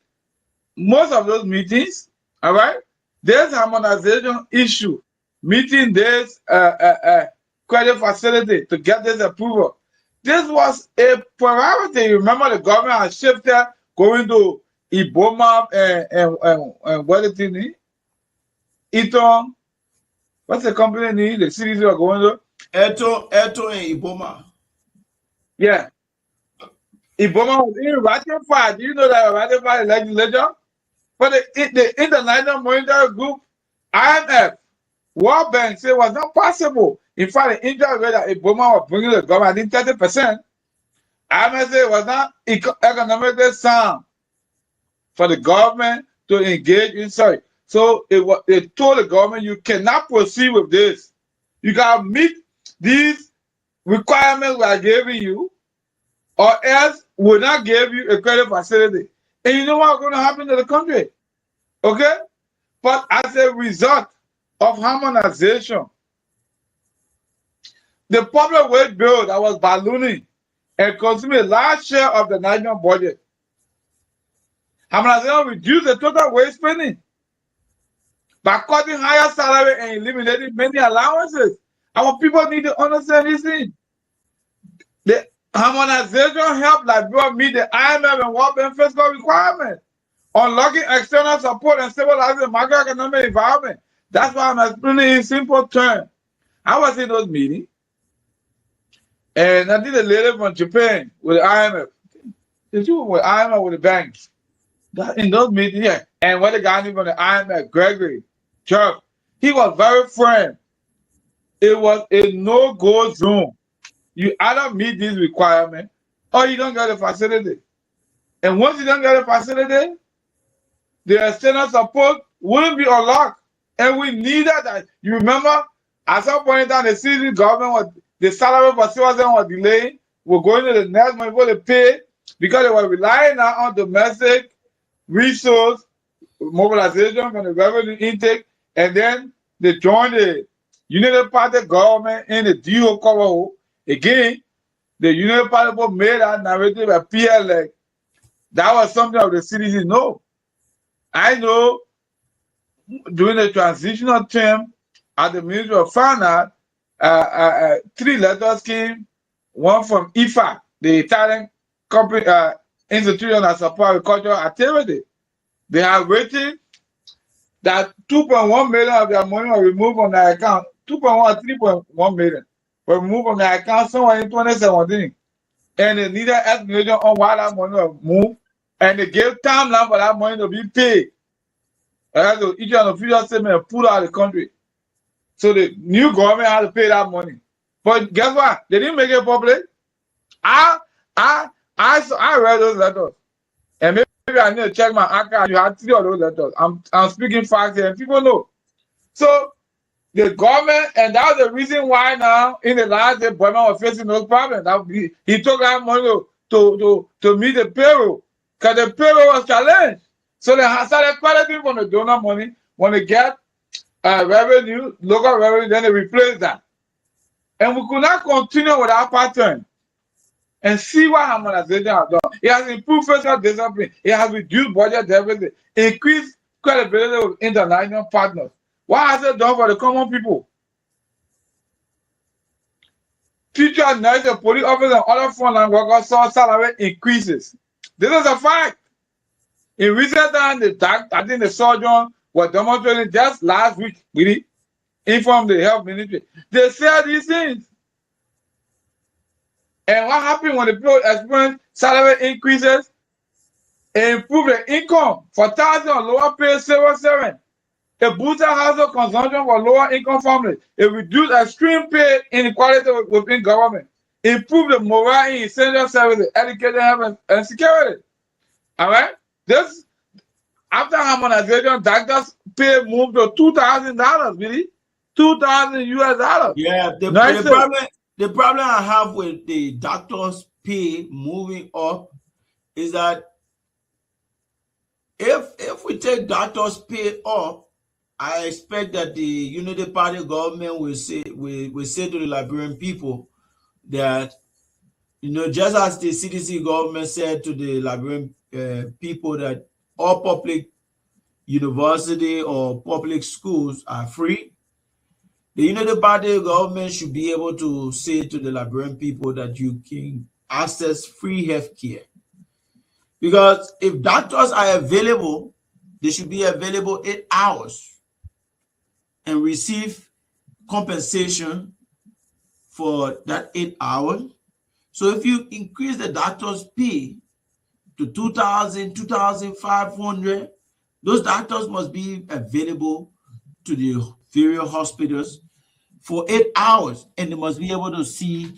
most of those meetings. All right, there's harmonization issue, meeting this credit facility to get this approval. This was a priority. Remember, the government has shifted going to Iboma and what is it? Eton. What's the company name? The cities are going to?
Eto and Iboma.
Yeah. Iboma was in ratified. Do you know that ratified legislature? But the International Monetary Group, IMF, World Bank said it was not possible. In fact, the interest rate that Iboma was bringing to the government, I think 30%. IMF said it was not economically sound for the government to engage in such. So it told the government, you cannot proceed with this. You got to meet these requirements we are giving you, or else we'll not give you a credit facility. And you know what's going to happen to the country? Okay? But as a result of harmonization, the public wage bill that was ballooning and consuming a large share of the national budget, harmonization reduced the total wage spending by cutting higher salary and eliminating many allowances. Our people need to understand this thing. The harmonization helped Liberia meet the IMF and World Bank fiscal requirements, unlocking external support and stabilizing the macroeconomic environment. That's why I'm explaining in simple terms. I was in those meetings, and I did a lady from Japan with the IMF. Did you with IMF with the banks? In those meetings, yeah. And what the guy from the IMF, Gregory Church, he was very firm. It was a no-go zone. You either meet these requirements or you don't get a facility. And once you don't get a facility, the external support wouldn't be unlocked. And we needed that. You remember, at some point in time, the city government the salary for citizens was delayed. We're going to the next month for the pay because they were relying now on domestic resource mobilization from the revenue intake, and then they joined the United Party government in the DO cover. Again, the United Party made that narrative appear like that was something of the citizens know. I know during the transitional term at the Ministry of Finance, 3 letters came, one from IFA, the Italian company, institution that support agricultural activity. They have written that 2.1 million of their money were removed from their account. 2.1 or 3.1 million were removed from their account somewhere in 2017. And they needed explanation on why that money was moved. And they gave timeline for that money to be paid. So each of the official statement pulled out of the country. So the new government had to pay that money. But guess what? They didn't make it public. I read those letters. And maybe I need to check my archive. You had 3 of those letters. I'm speaking facts here, and people know. So the government, and that's the reason why now in the last day, Burma was facing those problems. He took that money to meet the payroll, because the payroll was challenged. So they started collecting from the donor money. When they get revenue, local revenue, then they replace that. And we could not continue with that pattern and see what harmonization has done. It has improved fiscal discipline. It has reduced budget deficit, increased credibility with international partners. What has it done for the common people? Teachers, nurses, police officers, and other frontline workers saw salary increases. This is a fact. In recent times, I think the surgeon was demonstrating just last week, really, informed the health ministry. They said these things. And what happened when the people experience salary increases? It improved their income for thousands of lower paid civil servants. It boosted household consumption for lower income families. It reduced extreme pay inequality within government. Improved the morale in essential services, education, health, and security. All right? This, after harmonization, doctors' pay moved to $2,000, really? $2,000 US.
Yeah, the problem I have with the doctors' pay moving up is that if we take doctors' pay up, I expect that the Unity Party government will say to the Liberian people that, just as the CDC government said to the Liberian people that all public university or public schools are free, the Unity Party government should be able to say to the Liberian people that you can access free health care. Because if doctors are available, they should be available 8 hours and receive compensation for that 8 hours. So if you increase the doctor's pay to $2,000, $2,500, those doctors must be available to the various hospitals for 8 hours, and they must be able to see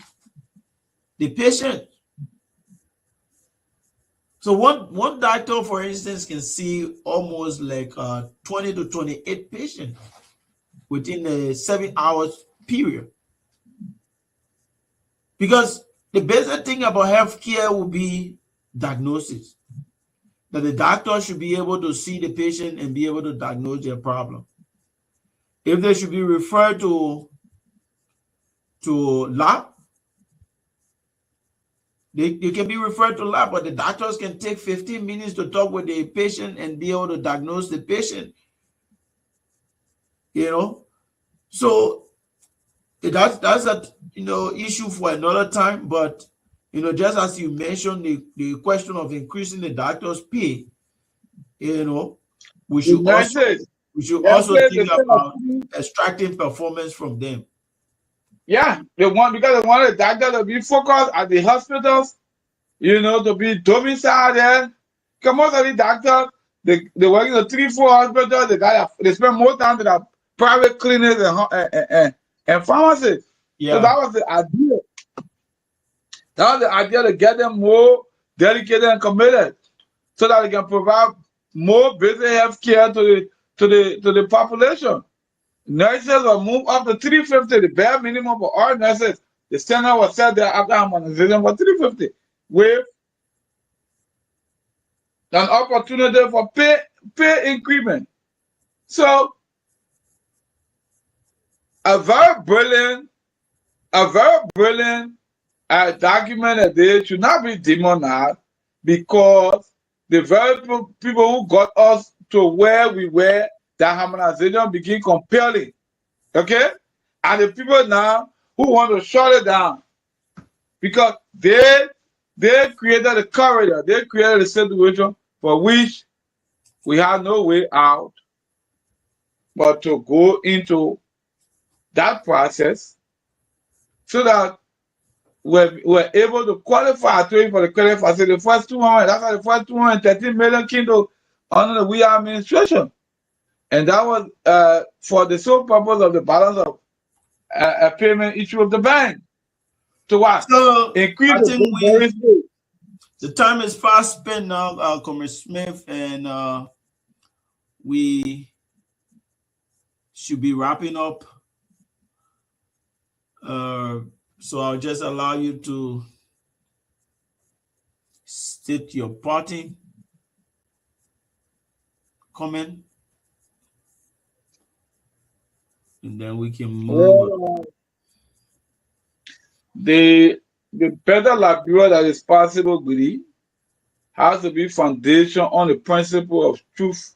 the patient. So one doctor, for instance, can see almost like 20 to 28 patients within a 7 hours period. Because the basic thing about healthcare will be diagnosis. That the doctor should be able to see the patient and be able to diagnose their problem. If they should be referred to lab, they can be referred to lab, but the doctors can take 15 minutes to talk with the patient and be able to diagnose the patient. So that's a issue for another time. But just as you mentioned the question of increasing the doctor's pay, we should also think about extracting performance from them.
Yeah, because they want the doctor to be focused at the hospitals, to be domiciled there. Because most of the doctors, they work in the 3-4 hospitals. They spend more time in the private clinics and pharmacies. Yeah. So that was the idea. That was the idea, to get them more dedicated and committed, so that they can provide more basic health care to the population. Nurses will move up to $350, the bare minimum for all nurses. The standard was set there after harmonization for $350, with an opportunity for pay increment. So a very brilliant document that they should not be demonized, because the very people who got us to where we were, that harmonization became compelling. Okay? And the people now who want to shut it down, because they created a corridor, they created a situation for which we have no way out but to go into that process, so that we're able to qualify for the credit facility. The first 200, that's the first 213 million kindle under the We administration. And that was for the sole purpose of the balance of a payment issue of the bank. To what?
So
increase
I think the time is fast spent now, Comrade Smith, and we should be wrapping up So I'll just allow you to state your party comment, and then we can move.
Well, the better Liberia that is possible, Gudi, has to be foundation on the principle of truth,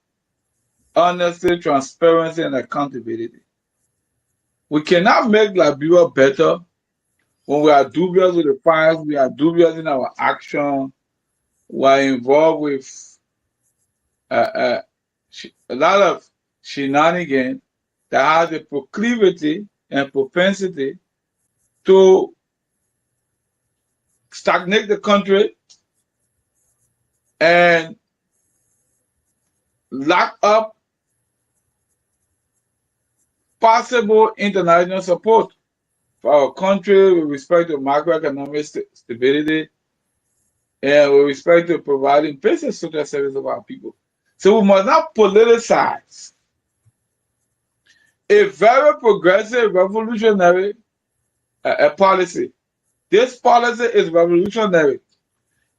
honesty, transparency, and accountability. We cannot make Liberia better when we are dubious with the facts, we are dubious in our action, we are involved with a lot of shenanigans that has a proclivity and propensity to stagnate the country and lack up possible international support for our country with respect to macroeconomic stability and with respect to providing basic social service of our people. So we must not politicize a very progressive, revolutionary policy. This policy is revolutionary.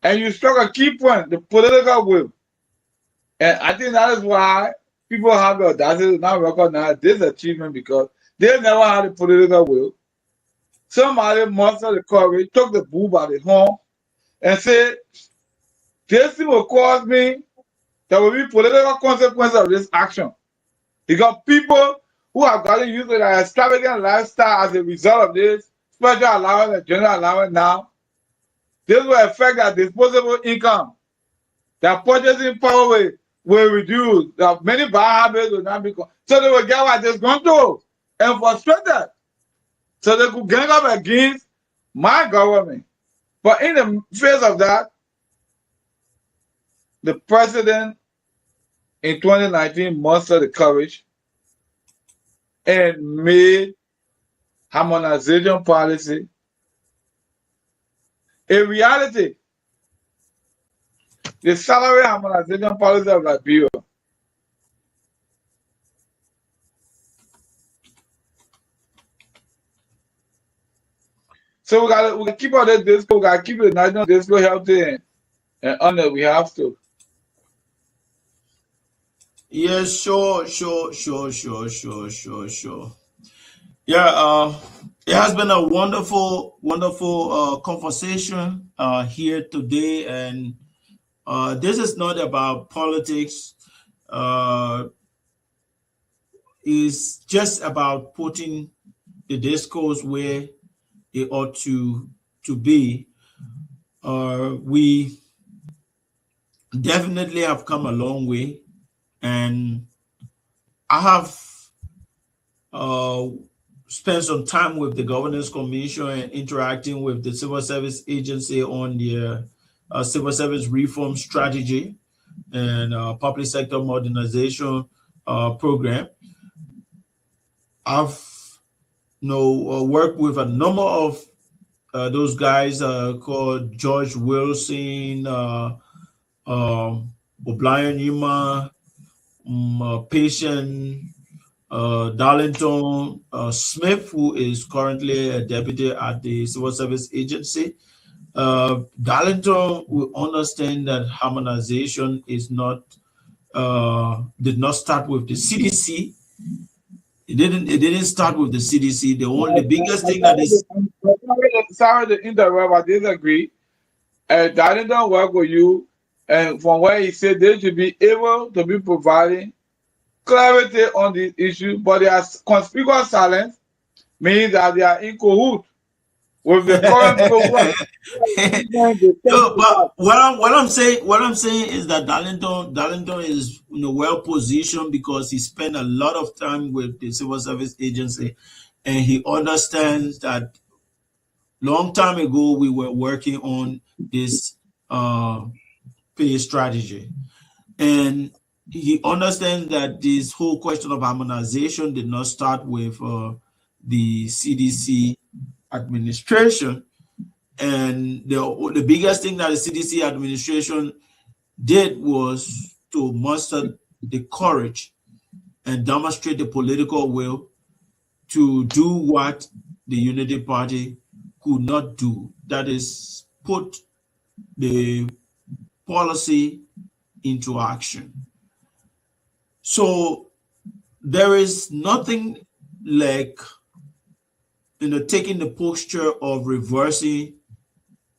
And you struck a key point, the political will. And I think that is why people have the audacity to not recognize this achievement, because they never had the political will. Somebody mustered the courage, took the bull by the horn, and said, this thing will cause me, there will be political consequences of this action. Because people who have gotten used to their extravagant lifestyle as a result of this, special allowance and general allowance now, this will affect their disposable income. Their purchasing power will reduce. There many bad habits will not be. So they will get what they're going to and frustrated. So they could gang up against my government. But in the face of that, the president in 2019 mustered the courage and made harmonization policy a reality. The salary harmonization policy of Liberia. So we gotta keep all that disco, we gotta keep the national disco healthy and honor. We have to.
Yes, sure. Yeah, it has been a wonderful conversation here today, and this is not about politics. It's just about putting the discourse where it ought to be. We definitely have come a long way, and I have spent some time with the Governance Commission and interacting with the Civil Service Agency on their civil service reform strategy and public sector modernization program. I've worked with a number of those guys called George Wilson, O'Brien Yuma, Patient, Darlington Smith, who is currently a deputy at the Civil Service Agency. Darlington will understand that harmonization is not did not start with the CDC. It didn't start with the CDC. The biggest thing that is
sorry to interrupt, I disagree. Darlington work with you, and from what he said, they should be able to be providing clarity on this issue, but their conspicuous silence means that they are in cahoots with the current program.
No, but what I'm saying is that Darlington is well positioned because he spent a lot of time with the Civil Service Agency, and he understands that long time ago we were working on this pay strategy, and he understands that this whole question of harmonization did not start with the CDC administration. And the biggest thing that the CDC administration did was to muster the courage and demonstrate the political will to do what the Unity Party could not do, that is put the policy into action. So there is nothing like, taking the posture of reversing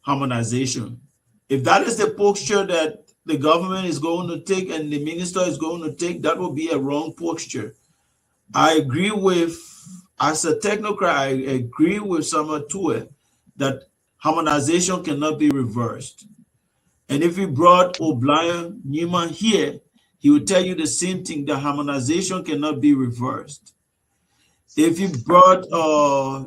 harmonization. If that is the posture that the government is going to take and the minister is going to take, that will be a wrong posture. I agree with, as a technocrat, I agree with Samuel Tue that harmonization cannot be reversed. And if we brought O'Brien Newman here, he would tell you the same thing, that harmonization cannot be reversed. If you brought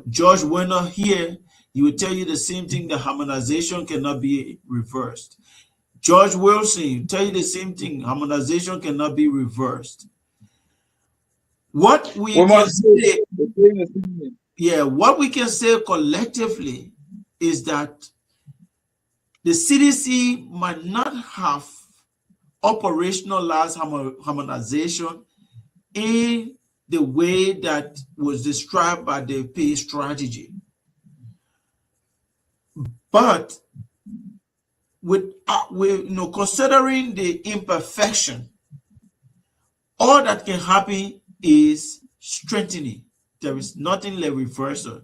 George Werner here, he would tell you the same thing, that harmonization cannot be reversed. George Wilson will tell you the same thing, harmonization cannot be reversed. What we can say, what we can say collectively is that the CDC might not have operationalized harmonization in the way that was described by the pay strategy. But with considering the imperfection, all that can happen is strengthening. There is nothing like reversal.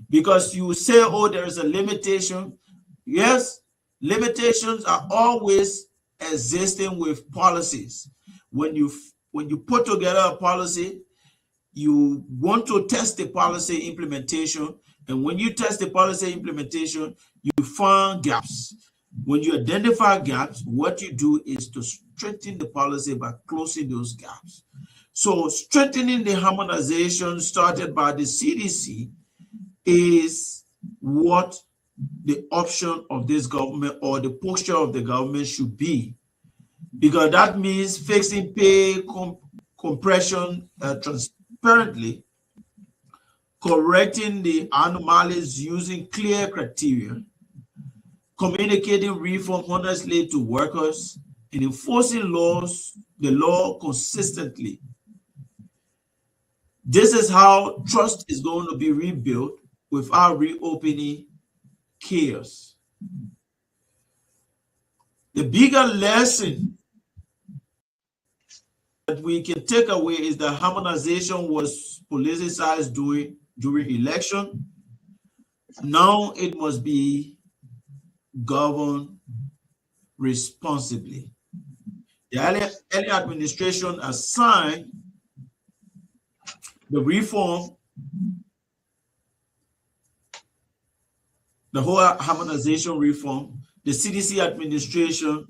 Because you say, oh, there is a limitation. Yes, limitations are always existing with policies. When you put together a policy, you want to test the policy implementation. And when you test the policy implementation, you find gaps. When you identify gaps, what you do is to strengthen the policy by closing those gaps. So strengthening the harmonization started by the CDC is what the option of this government or the posture of the government should be, because that means fixing pay compression transparently, correcting the anomalies using clear criteria, communicating reform honestly to workers, and enforcing the law consistently. This is how trust is going to be rebuilt without reopening chaos. The bigger lesson that we can take away is that harmonization was politicized during election. Now it must be governed responsibly. The early administration assigned the reform, the whole harmonization reform. The CDC administration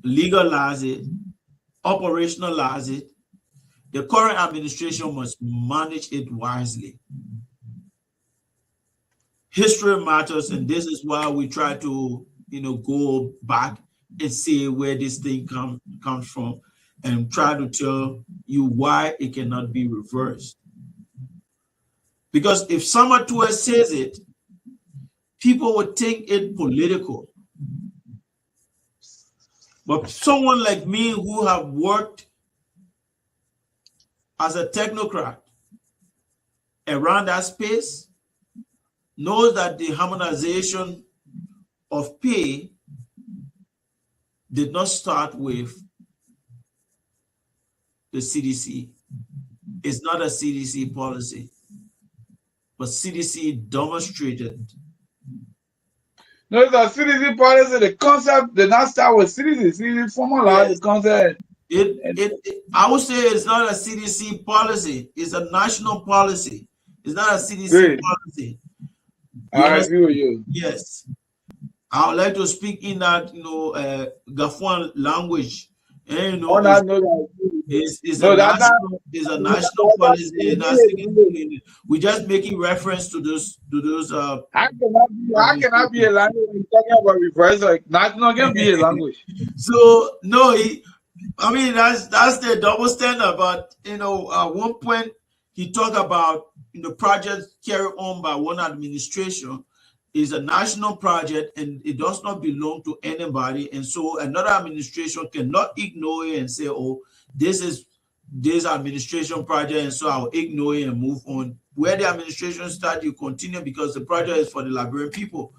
legalized it, operationalized it. The current administration must manage it wisely. History matters, and this is why we try to, go back and see where this thing comes from, and try to tell you why it cannot be reversed. Because if someone to us says it, people would think it political. But someone like me who have worked as a technocrat around that space knows that the harmonization of pay did not start with the CDC. It's not a CDC policy, but CDC demonstrated.
No, it's a CDC policy. The concept did not start with CDC. CDC formalized the concept.
I would say it's not a CDC policy. It's a national policy. It's not a CDC policy.
I agree with you.
Yes. I would like to speak in that, Gafuan language. And, it's a national policy. We're just making reference to those.
I cannot be a language when talking about reverse. Like, not can be a language.
So no, that's the double standard. But at one point he talked about projects carried on by one administration is a national project and it does not belong to anybody, and so another administration cannot ignore it and say, oh, this is this administration project, and so I'll ignore it and move on. where the administration started, you continue because the project is for the Liberian people.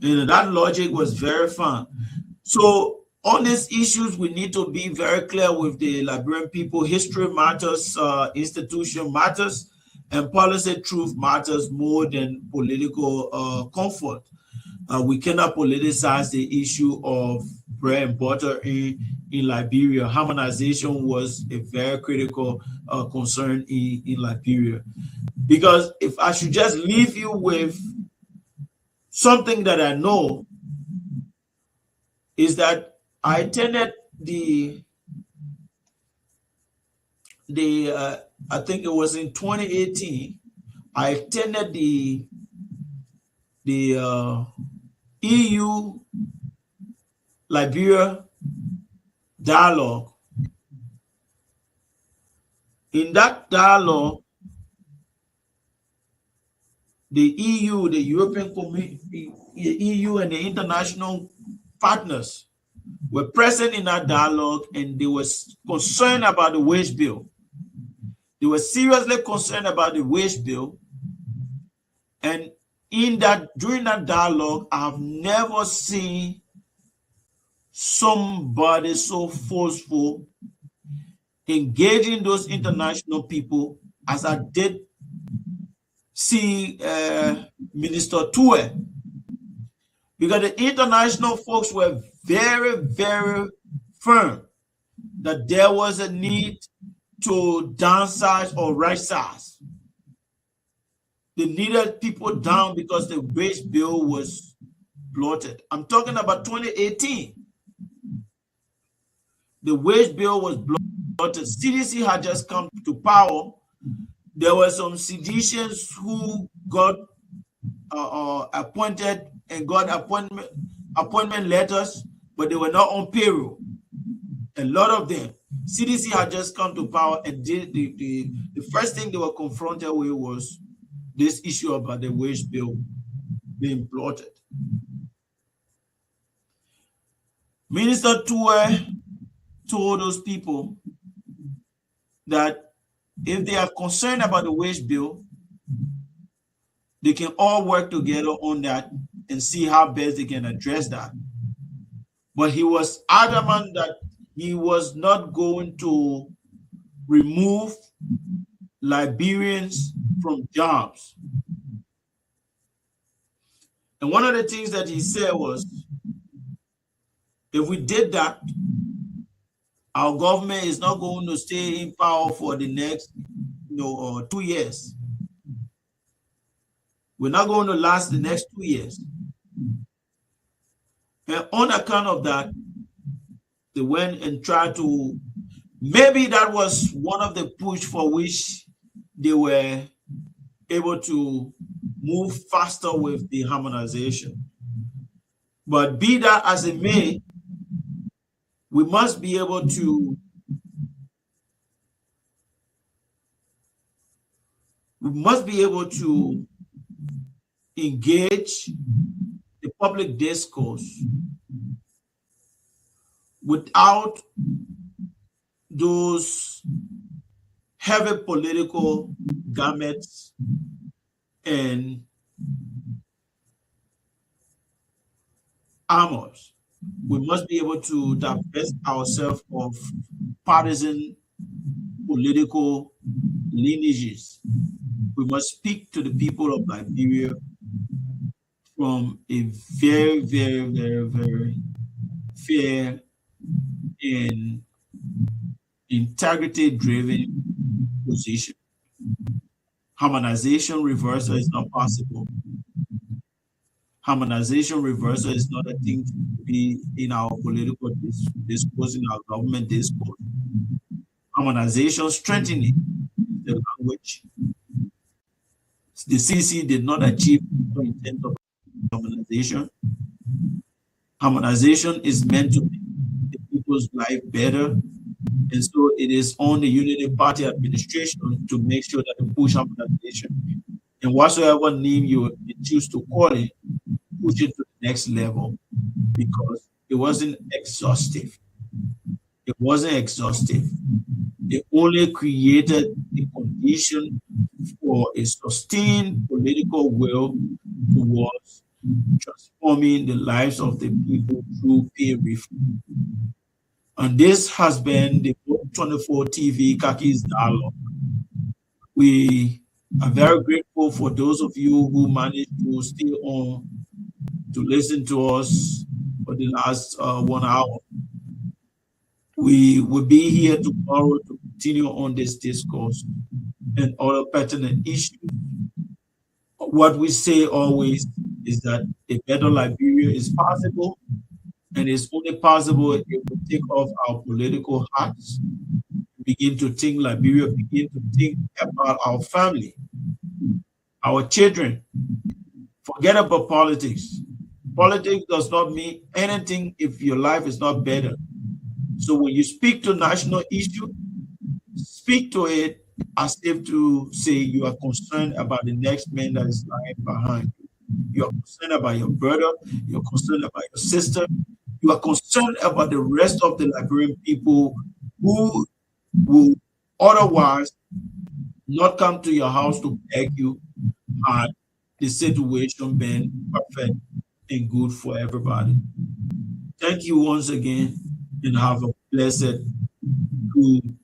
That logic was very fun. So on these issues, we need to be very clear with the Liberian people. History matters, institution matters, and policy truth matters more than political comfort. We cannot politicize the issue of bread and butter in Liberia. Harmonization was a very critical concern in Liberia. Because if I should just leave you with something that I know, is that I attended I think it was in 2018, I attended the EU Liberia dialogue. In that dialogue, the EU, the European Community, the EU and the international partners were present in that dialogue, and they were concerned about the wage bill. They were seriously concerned about the wage bill. And during that dialogue, I've never seen somebody so forceful engaging those international people as I did see Minister Tue, because the international folks were very, very firm that there was a need to downsize or right size. They needed people down because the wage bill was bloated. I'm talking about 2018. The wage bill was bloated. CDC had just come to power. There were some seditious who got appointed and got appointment letters, but they were not on payroll. A lot of them. CDC had just come to power, and the first thing they were confronted with was this issue about the wage bill being bloated. Minister Tue told those people that if they are concerned about the wage bill, they can all work together on that and see how best they can address that. But he was adamant that he was not going to remove Liberians from jobs. And one of the things that he said was, if we did that, our government is not going to stay in power for the next 2 years. We're not going to last the next 2 years. And on account of that, they went and tried to, maybe that was one of the push for which they were able to move faster with the harmonization. But be that as it may, we must be able to engage the public discourse without those heavy political garments and armors. We must be able to divest ourselves of partisan political lineages. We must speak to the people of Liberia from a very, very, very, very fair and integrity-driven position. Harmonization reversal is not possible. Harmonization reversal is not a thing to be in our political discourse, in our government discourse. Harmonization strengthening the language. The CC did not achieve the intent of harmonization. Harmonization is meant to make the people's life better. And so it is on the Unity Party administration to make sure that they push harmonization. And whatsoever name you choose to call it, push it to the next level, because it wasn't exhaustive. It wasn't exhaustive. It only created the condition for a sustained political will towards transforming the lives of the people through pay reform. And this has been the 24 TV Kakis Dialogue. We are very grateful for those of you who managed to stay on to listen to us for the last 1 hour. We will be here tomorrow to continue on this discourse and other pertinent issues. What we say always is that a better Liberia is possible, and it's only possible if we take off our political hats, begin to think Liberia, begin to think about our family, our children. Forget about politics. Politics does not mean anything if your life is not better. So when you speak to national issue, speak to it as if to say you are concerned about the next man that is lying behind you. You are concerned about your brother. You are concerned about your sister. You are concerned about the rest of the Liberian people who will otherwise not come to your house to beg you had the situation been perfect and good for everybody. Thank you once again, and have a blessed, good